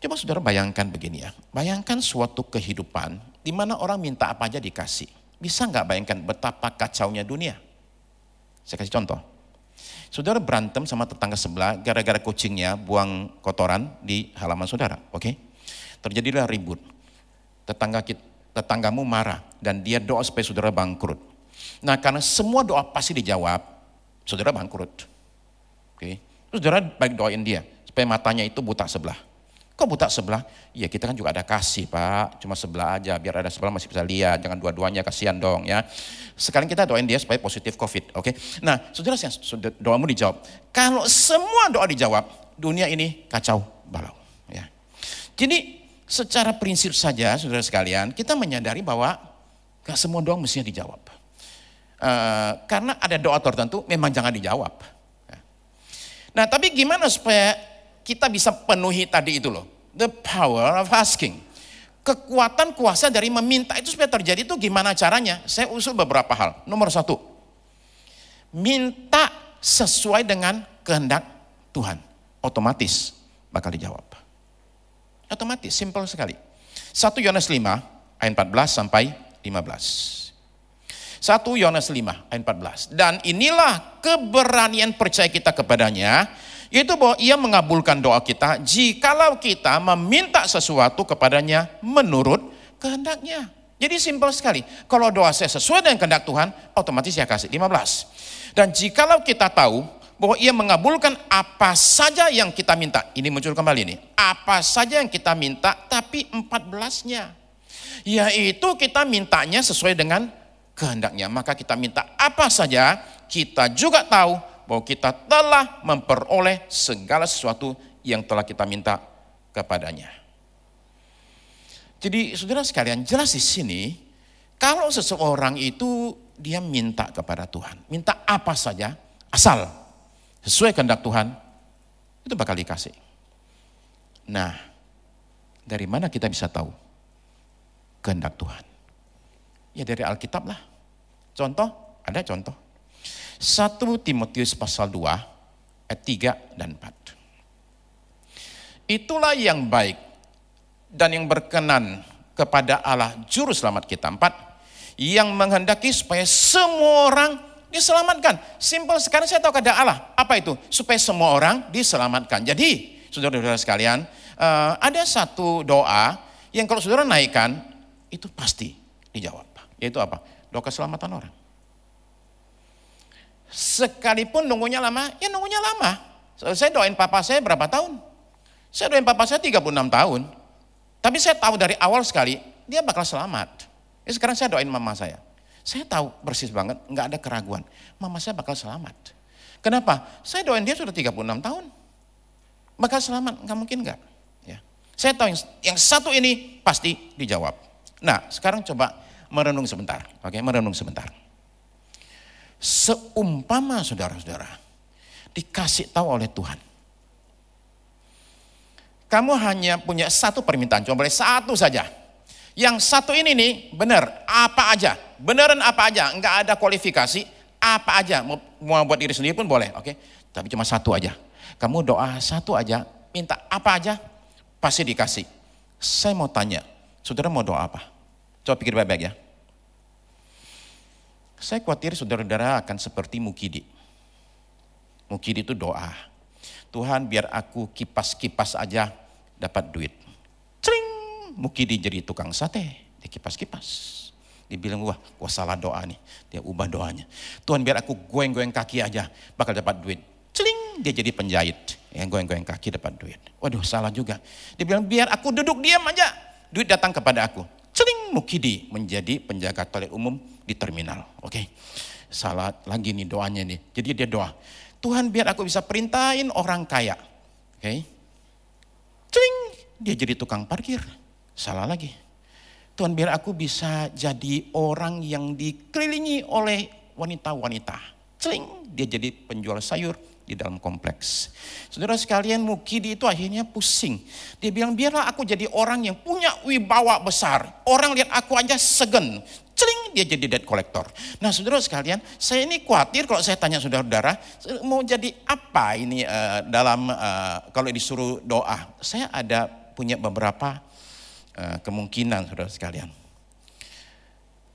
Coba saudara bayangkan begini ya. Bayangkan suatu kehidupan di mana orang minta apa aja dikasih. Bisa nggak bayangkan betapa kacaunya dunia? Saya kasih contoh. Saudara berantem sama tetangga sebelah gara-gara kucingnya buang kotoran di halaman saudara. Oke? Terjadilah ribut. Tetanggamu marah dan dia doa supaya saudara bangkrut. Nah, karena semua doa pasti dijawab, saudara bangkrut. Oke? Terus saudara baik doain dia supaya matanya itu buta sebelah. Kok buta sebelah? Ya kita kan juga ada kasih Pak, cuma sebelah aja biar ada sebelah masih bisa lihat, jangan dua-duanya, kasihan dong ya. Sekarang kita doain dia supaya positif COVID, oke? Nah, saudara doamu dijawab. Kalau semua doa dijawab, dunia ini kacau balau. Ya. Jadi secara prinsip saja, saudara sekalian, kita menyadari bahwa gak semua doa mestinya dijawab. Karena ada doa tertentu memang jangan dijawab. Nah, tapi gimana supaya kita bisa penuhi tadi itu loh? The power of asking. Kekuatan kuasa dari meminta itu supaya terjadi itu gimana caranya? Saya usul beberapa hal. Nomor 1, minta sesuai dengan kehendak Tuhan. Otomatis bakal dijawab. Otomatis, simple sekali. 1 Yohanes 5 ayat 14 sampai 15. 1 Yohanes 5 ayat 14. Dan inilah keberanian percaya kita kepadanya, yaitu bahwa ia mengabulkan doa kita jikalau kita meminta sesuatu kepadanya menurut kehendaknya. Jadi simpel sekali. Kalau doa saya sesuai dengan kehendak Tuhan, otomatis saya kasih. 15. Dan jikalau kita tahu bahwa ia mengabulkan apa saja yang kita minta. Ini muncul kembali nih. Apa saja yang kita minta, tapi 14-nya. Yaitu kita mintanya sesuai dengan kehendaknya. Maka kita minta apa saja, kita juga tahu bahwa kita telah memperoleh segala sesuatu yang telah kita minta kepadanya. Jadi saudara sekalian, jelas di sini kalau seseorang itu dia minta kepada Tuhan, minta apa saja asal sesuai kehendak Tuhan, itu bakal dikasih. Nah, Dari mana kita bisa tahu kehendak Tuhan? Ya dari Alkitab lah. Contoh, ada contoh. 1 Timotius pasal 2 ayat 3 dan 4. Itulah yang baik dan yang berkenan kepada Allah Juru Selamat kita. 4. Yang menghendaki supaya semua orang diselamatkan. Simpel sekali, saya tahu kehendak Allah. Apa itu? Supaya semua orang diselamatkan. Jadi, saudara-saudara sekalian, ada satu doa yang kalau saudara naikkan, itu pasti dijawab. Yaitu apa? Doa keselamatan orang. Sekalipun nunggunya lama, ya nunggunya lama. Saya doain papa saya berapa tahun? Saya doain papa saya 36 tahun. Tapi saya tahu dari awal sekali, dia bakal selamat. Ya sekarang saya doain mama saya. Saya tahu persis banget, nggak ada keraguan. Mama saya bakal selamat. Kenapa? Saya doain dia sudah 36 tahun. Bakal selamat, nggak mungkin nggak. Ya. Saya tahu yang satu ini pasti dijawab. Nah sekarang coba merenung sebentar. Oke, merenung sebentar. Seumpama saudara-saudara dikasih tahu oleh Tuhan, kamu hanya punya satu permintaan, cuma boleh satu saja. Yang satu ini nih benar, apa aja, beneran apa aja, enggak ada kualifikasi, apa aja, mau buat diri sendiri pun boleh, oke? Tapi cuma satu aja. Kamu doa satu aja, minta apa aja, pasti dikasih. Saya mau tanya, saudara mau doa apa? Coba pikir baik-baik ya. Saya khawatir saudara-saudara akan seperti Mukidi. Mukidi itu doa. Tuhan biar aku kipas-kipas aja dapat duit. Cering, Mukidi jadi tukang sate, dia kipas-kipas. Dia bilang, wah salah doa nih. Dia ubah doanya. Tuhan biar aku goyang-goyang kaki aja bakal dapat duit. Celing, dia jadi penjahit. Yang goyang-goyang kaki dapat duit. Waduh salah juga. Dia bilang biar aku duduk diam aja, duit datang kepada aku. Celing, Mukidi menjadi penjaga toilet umum di terminal. Oke. Salah lagi nih doanya nih. Jadi dia doa, Tuhan biar aku bisa perintahin orang kaya. Oke. Celing, dia jadi tukang parkir. Salah lagi. Tuhan biar aku bisa jadi orang yang dikelilingi oleh wanita-wanita. Celing, dia jadi penjual sayur di dalam kompleks. Saudara sekalian, Mukidi itu akhirnya pusing. Dia bilang biarlah aku jadi orang yang punya wibawa besar. Orang lihat aku aja segen. Celing, dia jadi debt collector. Nah saudara sekalian, saya ini khawatir kalau saya tanya saudara-saudara, mau jadi apa ini dalam kalau disuruh doa. Saya ada punya beberapa kemungkinan saudara sekalian.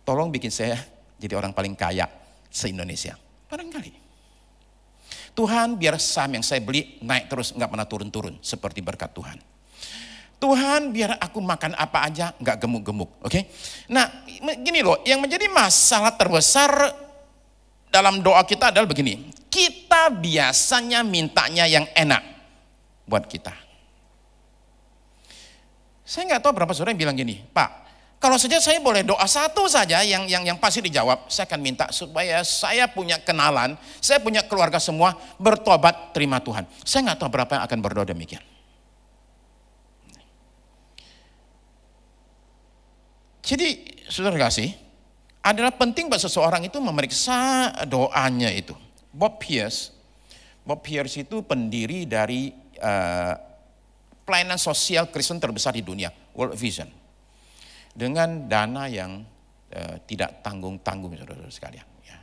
Tolong bikin saya jadi orang paling kaya se-Indonesia. Barangkali. Tuhan biar saham yang saya beli naik terus, nggak pernah turun-turun seperti berkat Tuhan. Tuhan biar aku makan apa aja nggak gemuk-gemuk, oke? Nah gini loh, yang menjadi masalah terbesar dalam doa kita adalah begini. Kita biasanya mintanya yang enak buat kita. Saya nggak tahu berapa saudara yang bilang gini, Pak, kalau saja saya boleh doa satu saja yang pasti dijawab, saya akan minta supaya saya punya kenalan, saya punya keluarga semua bertobat terima Tuhan. Saya nggak tahu berapa yang akan berdoa demikian. Jadi saudara kasih, adalah penting buat seseorang itu memeriksa doanya itu. Bob Pierce itu pendiri dari pelayanan sosial Kristen terbesar di dunia, World Vision. Dengan dana yang tidak tanggung-tanggung saudara-saudara sekalian. Ya.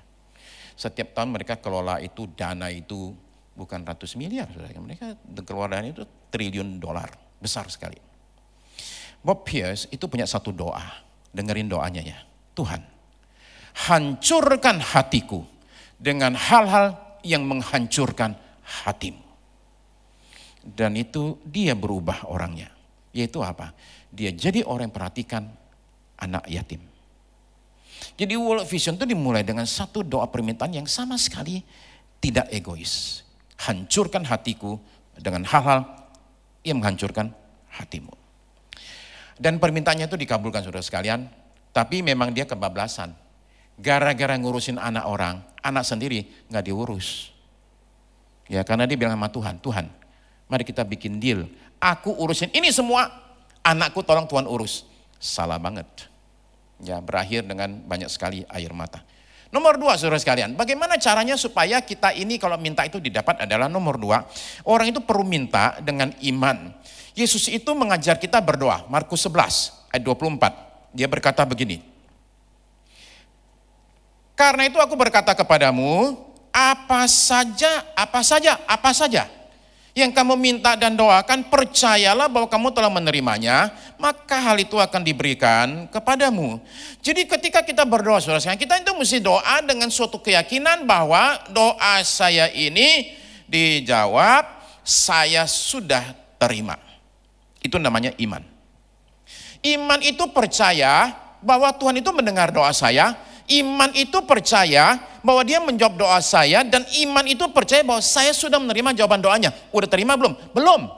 Setiap tahun mereka kelola itu dana itu bukan ratus miliar. Saudara. Mereka kelola dana itu triliun dolar, besar sekali. Bob Pierce itu punya satu doa. Dengerin doanya ya. Tuhan, hancurkan hatiku dengan hal-hal yang menghancurkan hatimu. Dan itu dia berubah orangnya. Yaitu apa? Dia jadi orang yang perhatikan anak yatim. Jadi World Vision itu dimulai dengan satu doa permintaan yang sama sekali tidak egois. Hancurkan hatiku dengan hal-hal yang menghancurkan hatimu. Dan permintaannya itu dikabulkan saudara sekalian, tapi memang dia kebablasan. Gara-gara ngurusin anak orang, anak sendiri nggak diurus. Ya karena dia bilang sama Tuhan, Tuhan, mari kita bikin deal. Aku urusin ini semua, anakku tolong Tuhan urus. Salah banget. Ya berakhir dengan banyak sekali air mata. Nomor 2 saudara sekalian, bagaimana caranya supaya kita ini kalau minta itu didapat adalah nomor 2. Orang itu perlu minta dengan iman. Yesus itu mengajar kita berdoa. Markus 11 ayat 24. Dia berkata begini. Karena itu aku berkata kepadamu, apa saja yang kamu minta dan doakan, percayalah bahwa kamu telah menerimanya, maka hal itu akan diberikan kepadamu. Jadi ketika kita berdoa, saudara, kita itu mesti doa dengan suatu keyakinan bahwa doa saya ini dijawab, saya sudah terima. Itu namanya iman. Iman itu percaya bahwa Tuhan itu mendengar doa saya. Iman itu percaya bahwa dia menjawab doa saya. Dan iman itu percaya bahwa saya sudah menerima jawaban doanya. Udah terima belum? Belum.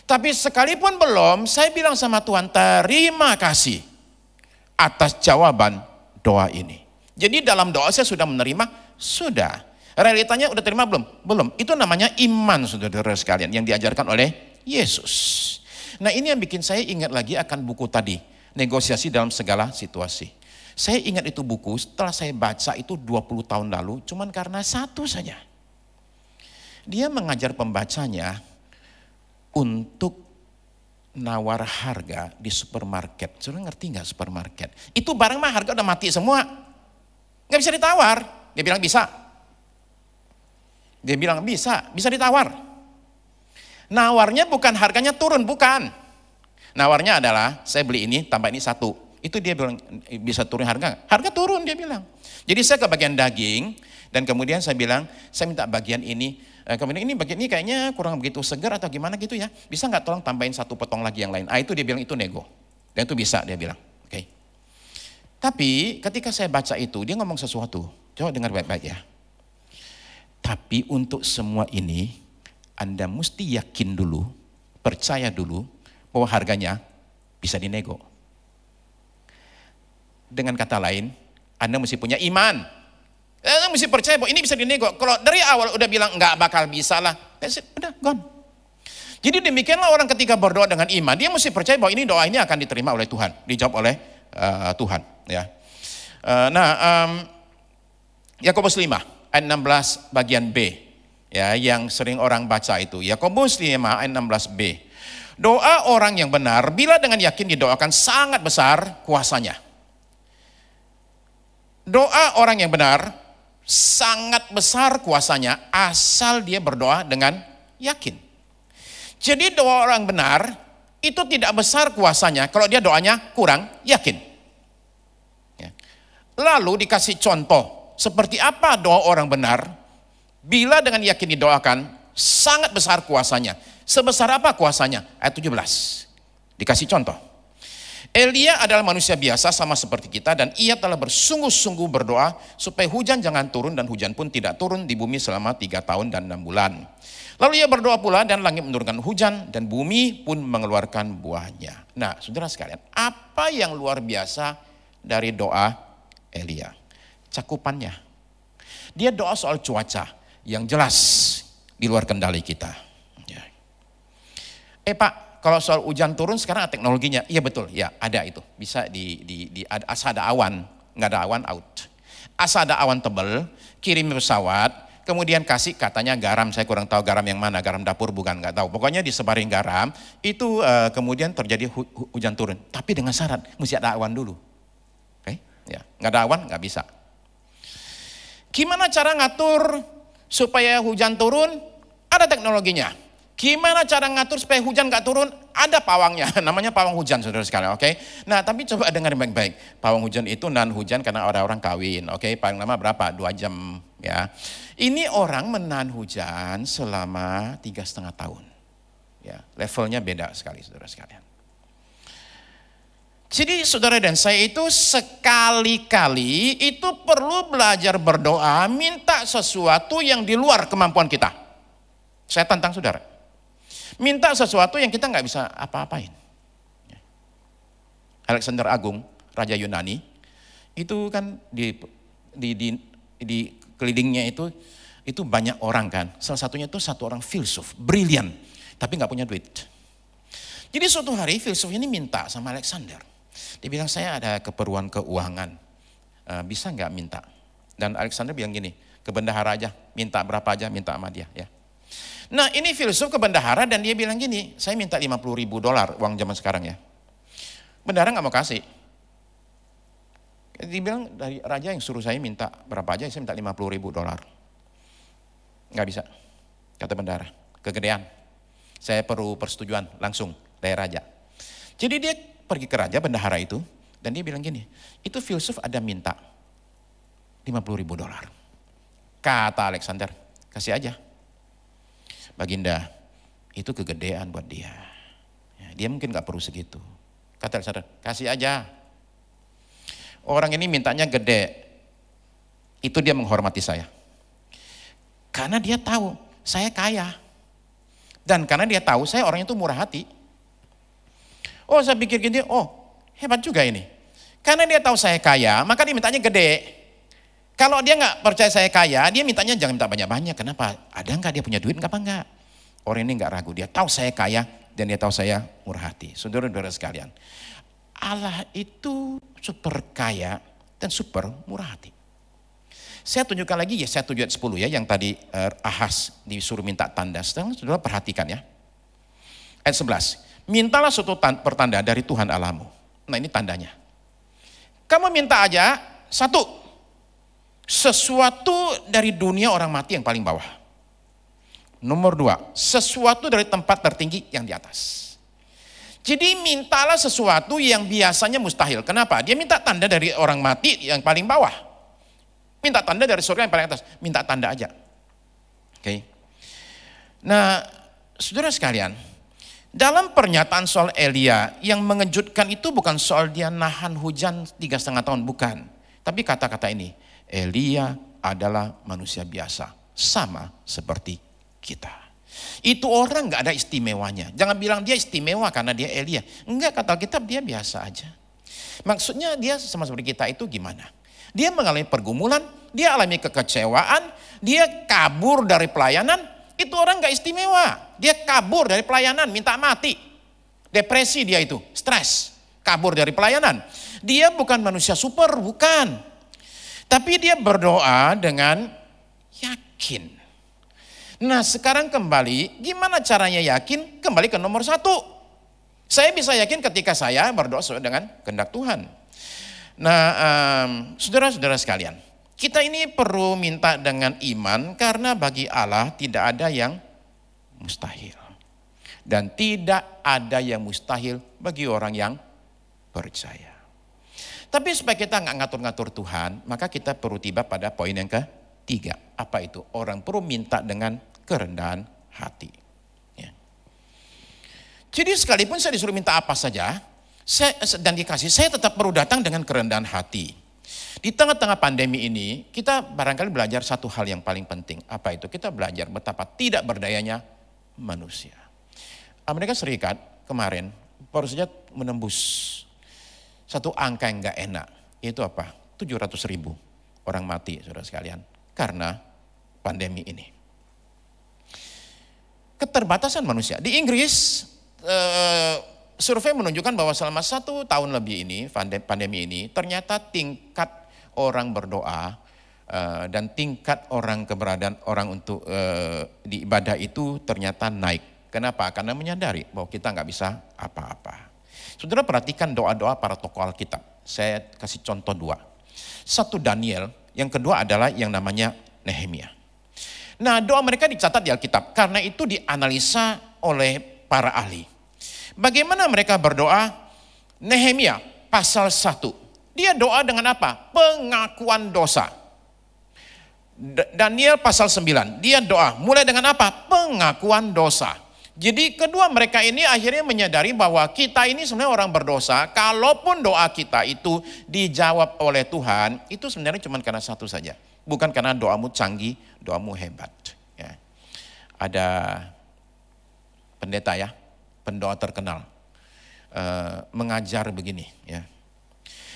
Tapi sekalipun belum, saya bilang sama Tuhan, terima kasih atas jawaban doa ini. Jadi dalam doa saya sudah menerima? Sudah. Realitanya udah terima belum? Belum. Itu namanya iman, saudara sekalian, yang diajarkan oleh Yesus. Nah, ini yang bikin saya ingat lagi akan buku tadi, Negosiasi dalam Segala Situasi. Saya ingat itu buku setelah saya baca itu 20 tahun lalu, cuman karena satu saja. Dia mengajar pembacanya untuk nawar harga di supermarket. Saudara ngerti nggak supermarket? Itu barang mah harga udah mati semua. Nggak bisa ditawar. Dia bilang bisa. Dia bilang bisa ditawar. Nawarnya bukan harganya turun, bukan. Nawarnya adalah saya beli ini tambah ini satu. Itu dia bilang bisa turun harga. Harga turun dia bilang. Jadi saya ke bagian daging dan kemudian saya bilang saya minta bagian ini. Kemudian ini bagian ini kayaknya kurang begitu segar atau gimana gitu ya. Bisa nggak tolong tambahin satu potong lagi yang lain. Itu dia bilang itu nego. Dan itu bisa dia bilang. Oke. Tapi ketika saya baca itu dia ngomong sesuatu. Coba dengar baik-baik ya. Tapi untuk semua ini Anda mesti yakin dulu, percaya dulu bahwa harganya bisa dinego. Dengan kata lain, Anda mesti punya iman. Anda mesti percaya bahwa ini bisa dinego. Kalau dari awal udah bilang nggak bakal bisa lah, udah gone. Jadi demikianlah orang ketika berdoa dengan iman, dia mesti percaya bahwa ini doa ini akan diterima oleh Tuhan, dijawab oleh Tuhan. Ya. Yakobus 5 ayat 16 bagian B. Ya, yang sering orang baca itu Yakobus 5 ayat 16b. Doa orang yang benar bila dengan yakin didoakan sangat besar kuasanya. Doa orang yang benar sangat besar kuasanya asal dia berdoa dengan yakin. Jadi doa orang benar itu tidak besar kuasanya kalau dia doanya kurang yakin. Ya. Lalu dikasih contoh seperti apa doa orang benar. Bila dengan yakin didoakan, sangat besar kuasanya. Sebesar apa kuasanya? Ayat 17. Dikasih contoh. Elia adalah manusia biasa sama seperti kita dan ia telah bersungguh-sungguh berdoa supaya hujan jangan turun dan hujan pun tidak turun di bumi selama 3 tahun dan 6 bulan. Lalu ia berdoa pula dan langit menurunkan hujan dan bumi pun mengeluarkan buahnya. Nah, saudara sekalian, apa yang luar biasa dari doa Elia? Cakupannya. Dia doa soal cuaca yang jelas di luar kendali kita. Ya. Pak, kalau soal hujan turun sekarang teknologinya, iya betul, ya ada itu. Bisa asal ada awan, nggak ada awan out. Asal ada awan tebal, kirim pesawat, kemudian kasih katanya garam, saya kurang tahu garam yang mana, garam dapur bukan, nggak tahu. Pokoknya disebarin garam, itu kemudian terjadi hujan turun. Tapi dengan syarat, mesti ada awan dulu. Oke? Ya, nggak ada awan, nggak bisa. Gimana cara ngatur supaya hujan turun? Ada teknologinya. Gimana cara ngatur supaya hujan gak turun? Ada pawangnya, namanya pawang hujan, saudara sekalian. Oke. Nah, tapi coba dengar baik-baik. Pawang hujan itu nahan hujan karena orang-orang kawin. Oke, paling lama berapa? 2 jam. Ya. Ini orang menahan hujan selama 3,5 tahun. Ya, levelnya beda sekali, saudara sekalian. Jadi saudara dan saya itu sekali-kali itu perlu belajar berdoa, minta sesuatu yang di luar kemampuan kita. Saya tantang saudara. Minta sesuatu yang kita nggak bisa apa-apain. Alexander Agung, Raja Yunani, itu kan di kelilingnya itu banyak orang kan. Salah satunya itu satu orang filsuf, brilian, tapi nggak punya duit. Jadi suatu hari filsuf ini minta sama Alexander. Dia bilang, saya ada keperluan keuangan, bisa nggak minta? Dan Alexander bilang gini, ke bendahara aja, minta berapa aja, minta sama dia. Ya. Nah ini filsuf ke bendahara dan dia bilang gini, saya minta $50.000 uang zaman sekarang ya. Bendahara nggak mau kasih. Dia bilang dari raja yang suruh saya minta berapa aja, saya minta $50.000. Nggak bisa, kata bendahara, kegedean. Saya perlu persetujuan langsung dari raja. Jadi dia pergi ke raja bendahara itu dan dia bilang gini, itu filsuf ada minta $50.000. Kata Alexander, kasih aja. Baginda, itu kegedean buat dia. Ya, dia mungkin gak perlu segitu. Kata Alexander, kasih aja. Orang ini mintanya gede. Itu dia menghormati saya. Karena dia tahu saya kaya. Dan karena dia tahu saya orang itu murah hati. Oh saya pikir gini, oh hebat juga ini. Karena dia tahu saya kaya, maka dia mintanya gede. Kalau dia nggak percaya saya kaya, dia mintanya jangan minta banyak-banyak. Kenapa? Ada nggak dia punya duit? Apa enggak? Orang ini nggak ragu. Dia tahu saya kaya dan dia tahu saya murah hati. Saudara-saudara sekalian, Allah itu super kaya dan super murah hati. Saya tunjukkan lagi ya, saya 7 ayat 10 ya, yang tadi Ahaz disuruh minta tanda. Sekarang saudara perhatikan ya. Ayat 11. Mintalah suatu pertanda dari Tuhan Allahmu. Nah ini tandanya. Kamu minta aja satu. Sesuatu dari dunia orang mati yang paling bawah. Nomor 2, sesuatu dari tempat tertinggi yang di atas. Jadi mintalah sesuatu yang biasanya mustahil. Kenapa? Dia minta tanda dari orang mati yang paling bawah. Minta tanda dari surga yang paling atas. Minta tanda aja. Oke. Nah, saudara sekalian, dalam pernyataan soal Elia yang mengejutkan itu bukan soal dia nahan hujan 3,5 tahun, bukan. Tapi kata-kata ini, Elia adalah manusia biasa, sama seperti kita. Itu orang gak ada istimewanya. Jangan bilang dia istimewa karena dia Elia. Enggak, kata Alkitab dia biasa aja. Maksudnya dia sama seperti kita itu gimana? Dia mengalami pergumulan, dia alami kekecewaan, dia kabur dari pelayanan. Itu orang gak istimewa. Dia kabur dari pelayanan, minta mati. Depresi dia itu, stres. Kabur dari pelayanan. Dia bukan manusia super, bukan. Tapi dia berdoa dengan yakin. Nah sekarang kembali, gimana caranya yakin? Kembali ke nomor 1. Saya bisa yakin ketika saya berdoa sesuai dengan kehendak Tuhan. Nah saudara-saudara sekalian, kita ini perlu minta dengan iman karena bagi Allah tidak ada yang mustahil. Dan tidak ada yang mustahil bagi orang yang percaya. Tapi supaya kita nggak ngatur-ngatur Tuhan, maka kita perlu tiba pada poin yang ketiga. Apa itu? Orang perlu minta dengan kerendahan hati. Ya. Jadi sekalipun saya disuruh minta apa saja, dan dikasih, saya tetap perlu datang dengan kerendahan hati. Di tengah-tengah pandemi ini, kita barangkali belajar satu hal yang paling penting. Apa itu? Kita belajar betapa tidak berdayanya manusia. Amerika Serikat kemarin baru saja menembus satu angka yang gak enak. Itu apa? 700.000 orang mati, saudara sekalian. Karena pandemi ini. Keterbatasan manusia. Di Inggris, survei menunjukkan bahwa selama 1 tahun lebih ini, pandemi ini, ternyata tingkat orang berdoa dan tingkat orang keberadaan orang untuk di ibadah itu ternyata naik. Kenapa? Karena menyadari bahwa kita nggak bisa apa-apa. Saudara perhatikan doa-doa para tokoh Alkitab. Saya kasih contoh 2. Satu Daniel, yang kedua adalah yang namanya Nehemia. Nah doa mereka dicatat di Alkitab, karena itu dianalisa oleh para ahli. Bagaimana mereka berdoa? Nehemia pasal 1. Dia doa dengan apa? Pengakuan dosa. Daniel pasal 9. Dia doa mulai dengan apa? Pengakuan dosa. Jadi kedua mereka ini akhirnya menyadari bahwa kita ini sebenarnya orang berdosa. Kalaupun doa kita itu dijawab oleh Tuhan, itu sebenarnya cuma karena satu saja. Bukan karena doamu canggih, doamu hebat. Ya. Ada pendeta ya, pendoa terkenal, mengajar begini ya.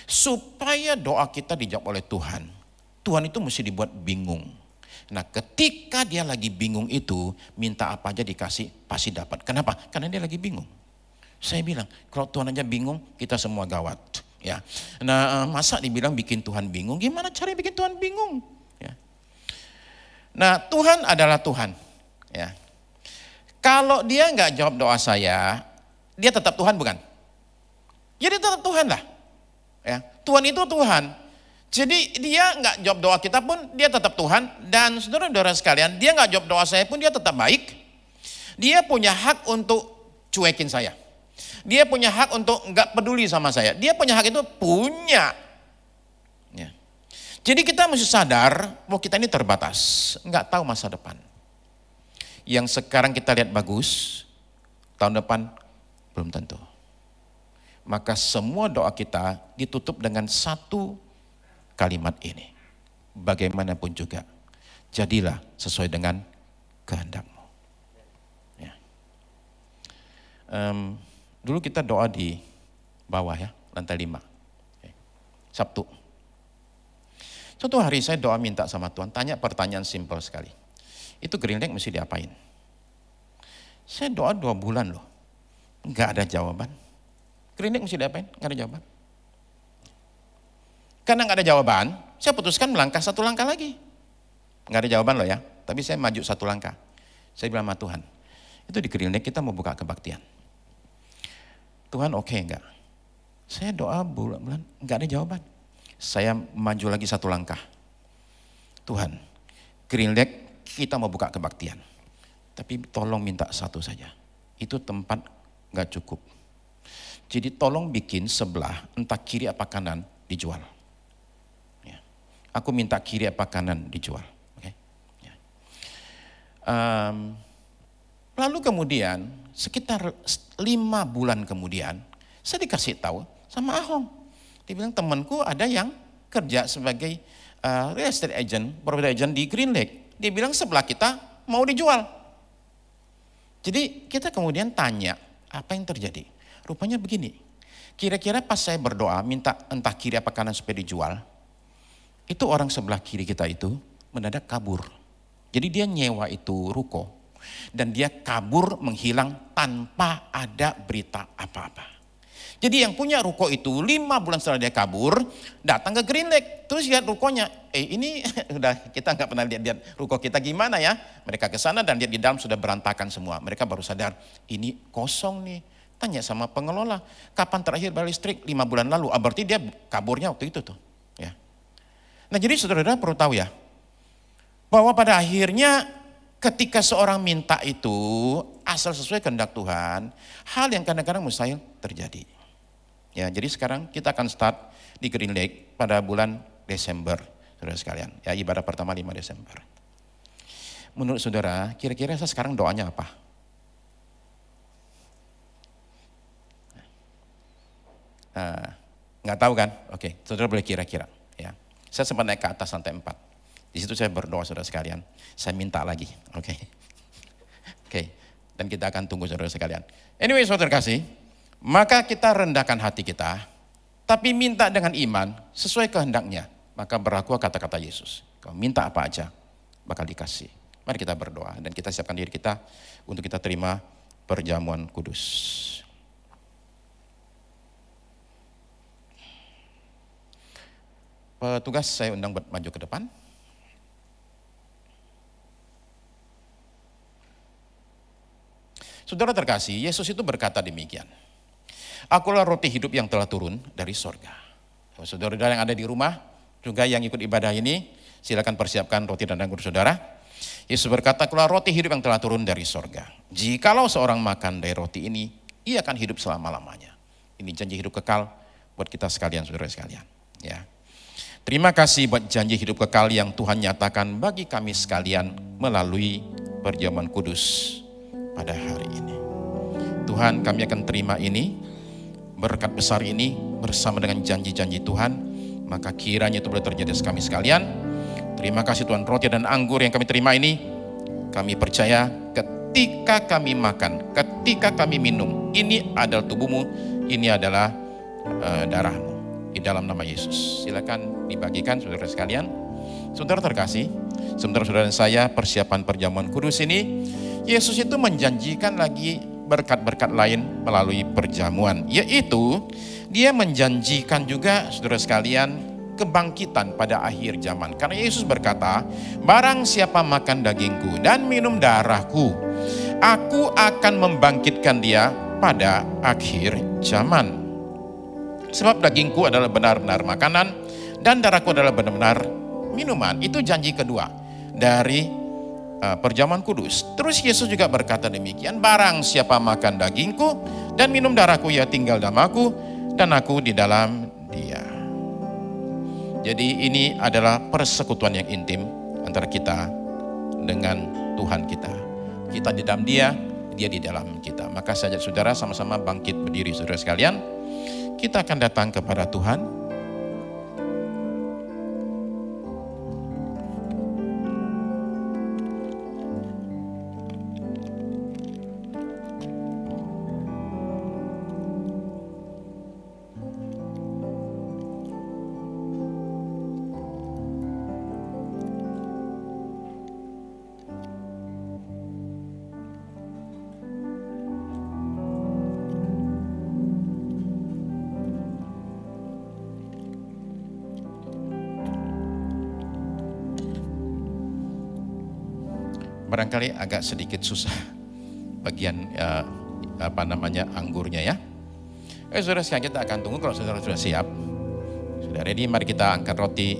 Supaya doa kita dijawab oleh Tuhan, Tuhan itu mesti dibuat bingung. Nah ketika dia lagi bingung itu, minta apa aja dikasih, pasti dapat. Kenapa? Karena dia lagi bingung. Saya bilang, kalau Tuhan aja bingung, kita semua gawat. Ya. Nah masa dibilang bikin Tuhan bingung, gimana caranya bikin Tuhan bingung? Ya. Nah Tuhan adalah Tuhan. Ya. Kalau dia nggak jawab doa saya, dia tetap Tuhan bukan? Jadi tetap Tuhan lah. Ya, Tuhan itu Tuhan. Jadi dia nggak jawab doa kita pun dia tetap Tuhan. Dan saudara-saudara sekalian, dia nggak jawab doa saya pun dia tetap baik. Dia punya hak untuk cuekin saya. Dia punya hak untuk nggak peduli sama saya. Dia punya hak itu punya. Ya. Jadi kita mesti sadar bahwa kita ini terbatas, nggak tahu masa depan. Yang sekarang kita lihat bagus, tahun depan belum tentu. Maka semua doa kita ditutup dengan satu kalimat ini. Bagaimanapun juga, jadilah sesuai dengan kehendak-Mu. Ya. Dulu kita doa di bawah ya, lantai 5. Sabtu. Suatu hari saya doa minta sama Tuhan, tanya pertanyaan simpel sekali. Itu Green Lake mesti diapain? Saya doa 2 bulan loh, nggak ada jawaban. Green Lake mesti diapain? Nggak ada jawaban. Karena nggak ada jawaban, saya putuskan melangkah 1 langkah lagi. Nggak ada jawaban loh ya, tapi saya maju 1 langkah. Saya bilang sama Tuhan, itu di Green Lake kita mau buka kebaktian. Tuhan oke enggak? Saya doa bulan-bulan, nggak ada jawaban. Saya maju lagi 1 langkah. Tuhan, Green Lake kita mau buka kebaktian. Tapi tolong minta 1 saja. Itu tempat nggak cukup. Jadi tolong bikin sebelah, entah kiri apa kanan, dijual. Ya. Aku minta kiri apa kanan dijual. Okay? Ya. Lalu kemudian sekitar 5 bulan kemudian saya dikasih tahu sama Ahong. Dia bilang temanku ada yang kerja sebagai real estate agent, property agent di Green Lake. Dia bilang sebelah kita mau dijual. Jadi kita kemudian tanya apa yang terjadi. Rupanya begini, kira-kira pas saya berdoa minta entah kiri apa kanan supaya dijual, itu orang sebelah kiri kita itu mendadak kabur. Jadi dia nyewa itu ruko dan dia kabur menghilang tanpa ada berita apa-apa. Jadi yang punya ruko itu 5 bulan setelah dia kabur, datang ke Green Lake. Terus lihat rukonya, ini udah kita nggak pernah lihat ruko kita gimana ya. Mereka ke sana dan lihat di dalam sudah berantakan semua. Mereka baru sadar, ini kosong nih. Tanya sama pengelola, kapan terakhir bayar listrik? 5 bulan lalu. Berarti dia kaburnya waktu itu tuh. Ya. Nah jadi saudara-saudara perlu tahu ya, bahwa pada akhirnya ketika seorang minta itu asal sesuai kehendak Tuhan, hal yang kadang-kadang mustahil terjadi. Ya, jadi sekarang kita akan start di Green Lake pada bulan Desember, saudara sekalian. Ya, ibadah pertama 5 Desember. Menurut saudara, kira-kira saya sekarang doanya apa? Nggak tahu kan? Oke, saudara boleh kira-kira. Ya, saya sempat naik ke atas lantai 4. Di situ saya berdoa saudara sekalian. Saya minta lagi, oke. Dan kita akan tunggu saudara sekalian. Anyway, saudara kasih. Maka kita rendahkan hati kita, tapi minta dengan iman sesuai kehendaknya. Maka berlaku kata-kata Yesus. Kau minta apa aja, bakal dikasih. Mari kita berdoa dan kita siapkan diri kita untuk kita terima perjamuan kudus. Petugas saya undang maju ke depan. Saudara terkasih, Yesus itu berkata demikian. Akulah roti hidup yang telah turun dari sorga. Saudara-saudara yang ada di rumah, juga yang ikut ibadah ini, silakan persiapkan roti dan anggur saudara. Yesus berkata, akulah roti hidup yang telah turun dari sorga. Jikalau seorang makan dari roti ini, ia akan hidup selama-lamanya. Ini janji hidup kekal buat kita sekalian, saudara sekalian. Ya. Terima kasih buat janji hidup kekal yang Tuhan nyatakan bagi kami sekalian melalui perjamuan kudus pada hari ini. Tuhan, kami akan terima ini, berkat besar ini bersama dengan janji-janji Tuhan, maka kiranya itu boleh terjadi kami sekalian. Terima kasih Tuhan, roti dan anggur yang kami terima ini, kami percaya ketika kami makan, ketika kami minum, ini adalah tubuhmu, ini adalah darahmu. Di dalam nama Yesus. Silakan dibagikan saudara sekalian. Saudara terkasih, sementara saudara dan saya persiapan perjamuan kudus ini, Yesus itu menjanjikan lagi berkat-berkat lain melalui perjamuan, yaitu dia menjanjikan juga saudara sekalian kebangkitan pada akhir zaman. Karena Yesus berkata, barang siapa makan dagingku dan minum darahku Aku akan membangkitkan dia pada akhir zaman. Sebab dagingku adalah benar-benar makanan dan darahku adalah benar-benar minuman. Itu janji kedua dari perjamuan kudus. Terus Yesus juga berkata demikian, barang siapa makan dagingku dan minum darahku, ia tinggal dalam aku dan aku di dalam dia. Jadi ini adalah persekutuan yang intim antara kita dengan Tuhan kita. Kita di dalam dia, dia di dalam kita. Maka saya ajak saudara sama-sama bangkit berdiri saudara sekalian. Kita akan datang kepada Tuhan. Barangkali agak sedikit susah bagian anggurnya ya. Saudara sekalian, kita akan tunggu kalau saudara sudah siap. Sudah ready, mari kita angkat roti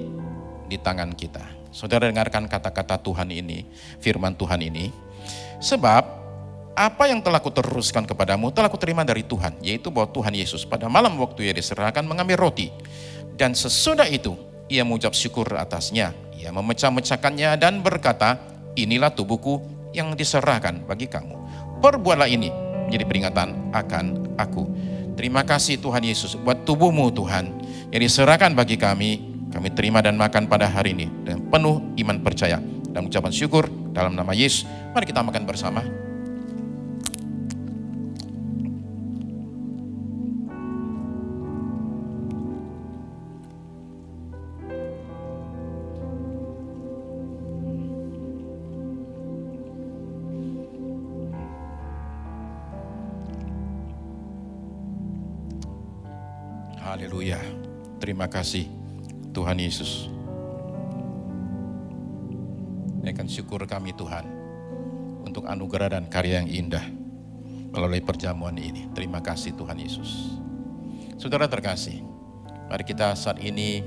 di tangan kita. Saudara dengarkan kata-kata Tuhan ini, firman Tuhan ini. Sebab apa yang telah kuteruskan kepadamu telah kuterima dari Tuhan, yaitu bahwa Tuhan Yesus pada malam waktu ia diserahkan mengambil roti. Dan sesudah itu ia mengucap syukur atasnya. Ia memecah-mecahkannya dan berkata, inilah tubuhku yang diserahkan bagi kamu. Perbuatlah ini menjadi peringatan akan aku. Terima kasih Tuhan Yesus buat tubuhmu Tuhan yang diserahkan bagi kami. Kami terima dan makan pada hari ini dengan penuh iman percaya dan ucapan syukur dalam nama Yesus. Mari kita makan bersama. Haleluya. Terima kasih Tuhan Yesus. Naikkan syukur kami Tuhan untuk anugerah dan karya yang indah melalui perjamuan ini. Terima kasih Tuhan Yesus. Saudara terkasih, mari kita saat ini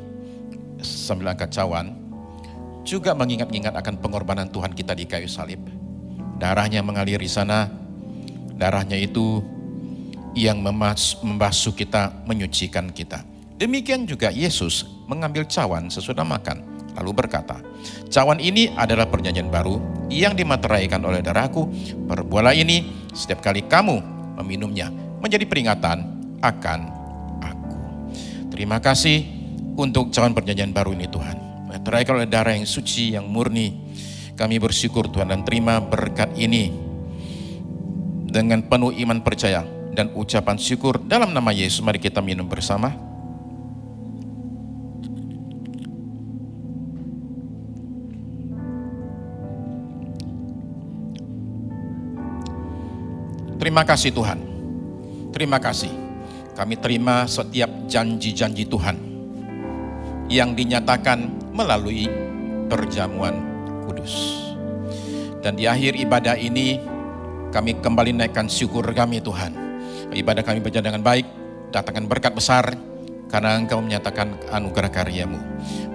sambil angkat cawan juga mengingat-ingat akan pengorbanan Tuhan kita di kayu salib. Darahnya mengalir di sana. Darahnya itu yang membasuh kita, menyucikan kita. Demikian juga Yesus mengambil cawan sesudah makan, lalu berkata, cawan ini adalah perjanjian baru yang dimateraikan oleh darahku. Perbuatlah ini setiap kali kamu meminumnya, menjadi peringatan akan aku. Terima kasih untuk cawan perjanjian baru ini Tuhan, dimateraikan oleh darah yang suci, yang murni. Kami bersyukur Tuhan dan terima berkat ini dengan penuh iman percaya dan ucapan syukur dalam nama Yesus. Mari kita minum bersama. Terima kasih Tuhan. Terima kasih. Kami terima setiap janji-janji Tuhan yang dinyatakan melalui perjamuan kudus. Dan di akhir ibadah ini kami kembali naikkan syukur kami Tuhan. Ibadah kami berjalan dengan baik, datangkan berkat besar karena Engkau menyatakan anugerah karya-Mu.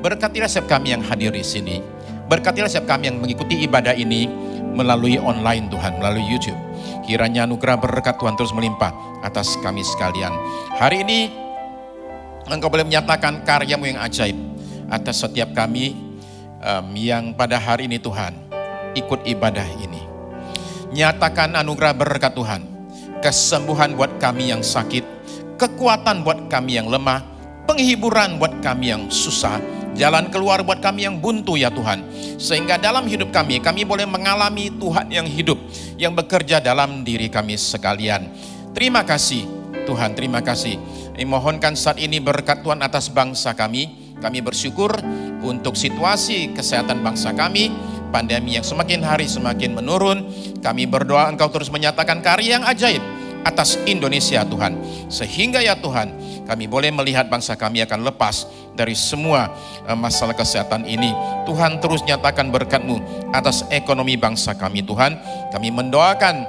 Berkatilah setiap kami yang hadir di sini. Berkatilah setiap kami yang mengikuti ibadah ini melalui online Tuhan, melalui YouTube. Kiranya anugerah berkat Tuhan terus melimpah atas kami sekalian. Hari ini Engkau boleh menyatakan karya-Mu yang ajaib atas setiap kami yang pada hari ini Tuhan ikut ibadah ini. Nyatakan anugerah berkat Tuhan, kesembuhan buat kami yang sakit, kekuatan buat kami yang lemah, penghiburan buat kami yang susah, jalan keluar buat kami yang buntu ya Tuhan. Sehingga dalam hidup kami boleh mengalami Tuhan yang hidup, yang bekerja dalam diri kami sekalian. Terima kasih Tuhan, terima kasih. Mohonkan saat ini berkat Tuhan atas bangsa kami. Kami bersyukur untuk situasi kesehatan bangsa kami, pandemi yang semakin hari semakin menurun. Kami berdoa Engkau terus menyatakan karya yang ajaib atas Indonesia Tuhan. Sehingga ya Tuhan, kami boleh melihat bangsa kami akan lepas dari semua masalah kesehatan ini. Tuhan terus nyatakan berkat-Mu atas ekonomi bangsa kami Tuhan. Kami mendoakan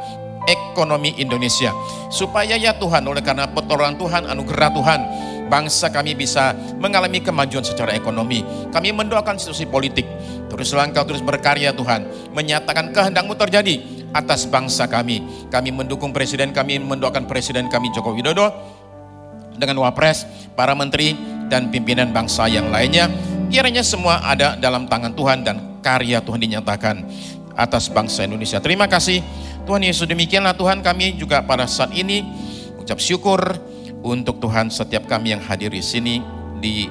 ekonomi Indonesia supaya ya Tuhan, oleh karena pertolongan Tuhan, anugerah Tuhan, bangsa kami bisa mengalami kemajuan secara ekonomi. Kami mendoakan institusi politik, teruslah Engkau terus berkarya Tuhan, menyatakan kehendak-Mu terjadi atas bangsa kami. Kami mendukung presiden kami, mendoakan presiden kami Joko Widodo dengan wapres, para menteri dan pimpinan bangsa yang lainnya. Kiranya semua ada dalam tangan Tuhan dan karya Tuhan dinyatakan atas bangsa Indonesia. Terima kasih Tuhan Yesus. Demikianlah Tuhan, kami juga pada saat ini ucap syukur untuk Tuhan setiap kami yang hadir di sini di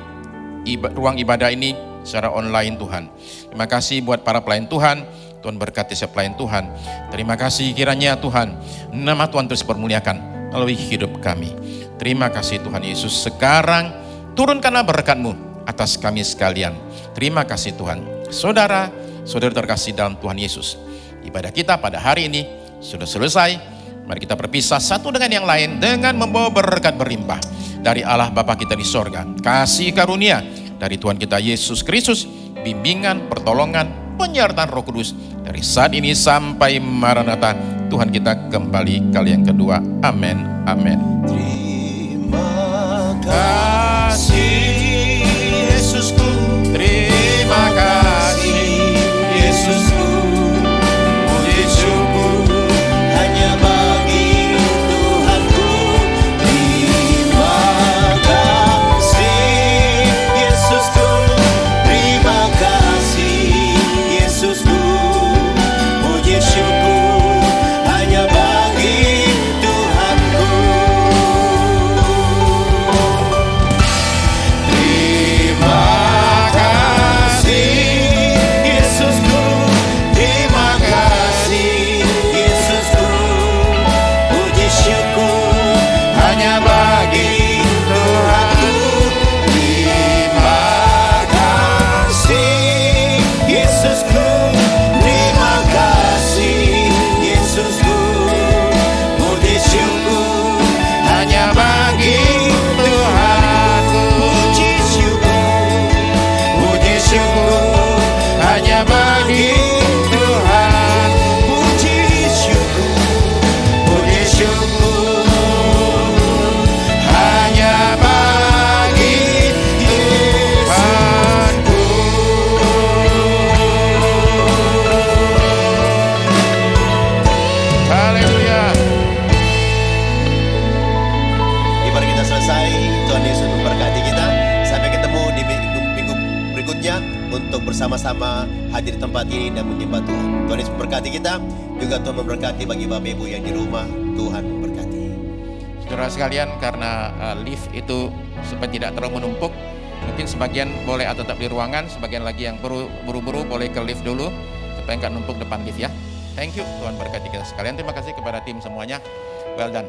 ruang ibadah ini secara online Tuhan. Terima kasih buat para pelayan Tuhan. Tuhan berkati setiap pelayan Tuhan. Terima kasih kiranya Tuhan, nama Tuhan terus permuliakan melalui hidup kami. Terima kasih Tuhan Yesus. Sekarang turunkanlah berkat-Mu atas kami sekalian. Terima kasih Tuhan. Saudara terkasih dalam Tuhan Yesus, ibadah kita pada hari ini sudah selesai. Mari kita berpisah satu dengan yang lain dengan membawa berkat berlimpah dari Allah Bapa kita di sorga, kasih karunia dari Tuhan kita Yesus Kristus, bimbingan, pertolongan, penyertaan Roh Kudus dari saat ini sampai Maranatha. Tuhan kita kembali kali yang kedua. Amin. Amin. Terima kasih Yesusku, Terima kasih Yesusku, puji syukur hanya bagi Tuhanku. Terima kasih Yesusku, terima kasih Yesusku, puji syukur hanya bagi Tuhanku. Terima kasih Yesusku, terima kasih Yesusku, puji syukur hanya bagi Tuhanku. Terima kasih Yesusku, terima kasih Yesusku, puji syukur hanya bagi Tuhanku. Puji syukur hanya bagi Tuhan. Puji syukur hanya bagi Tuhanku. Haleluya. Ibadah kita selesai. Tuhan Yesus memberkati kita. Sampai ketemu di minggu berikutnya untuk bersama-sama hadir di tempat ini dan menyembah Tuhan. Tuhan Yesus memberkati kita. Juga Tuhan memberkati bagi Bapak Ibu yang di rumah. Tuhan memberkati. Saudara sekalian, karena lift itu supaya tidak terlalu menumpuk, mungkin sebagian boleh atau tetap di ruangan, sebagian lagi yang buru-buru boleh ke lift dulu supaya nggak numpuk depan lift ya. Thank you, Tuhan berkati kita sekalian. Terima kasih kepada tim semuanya. Well done.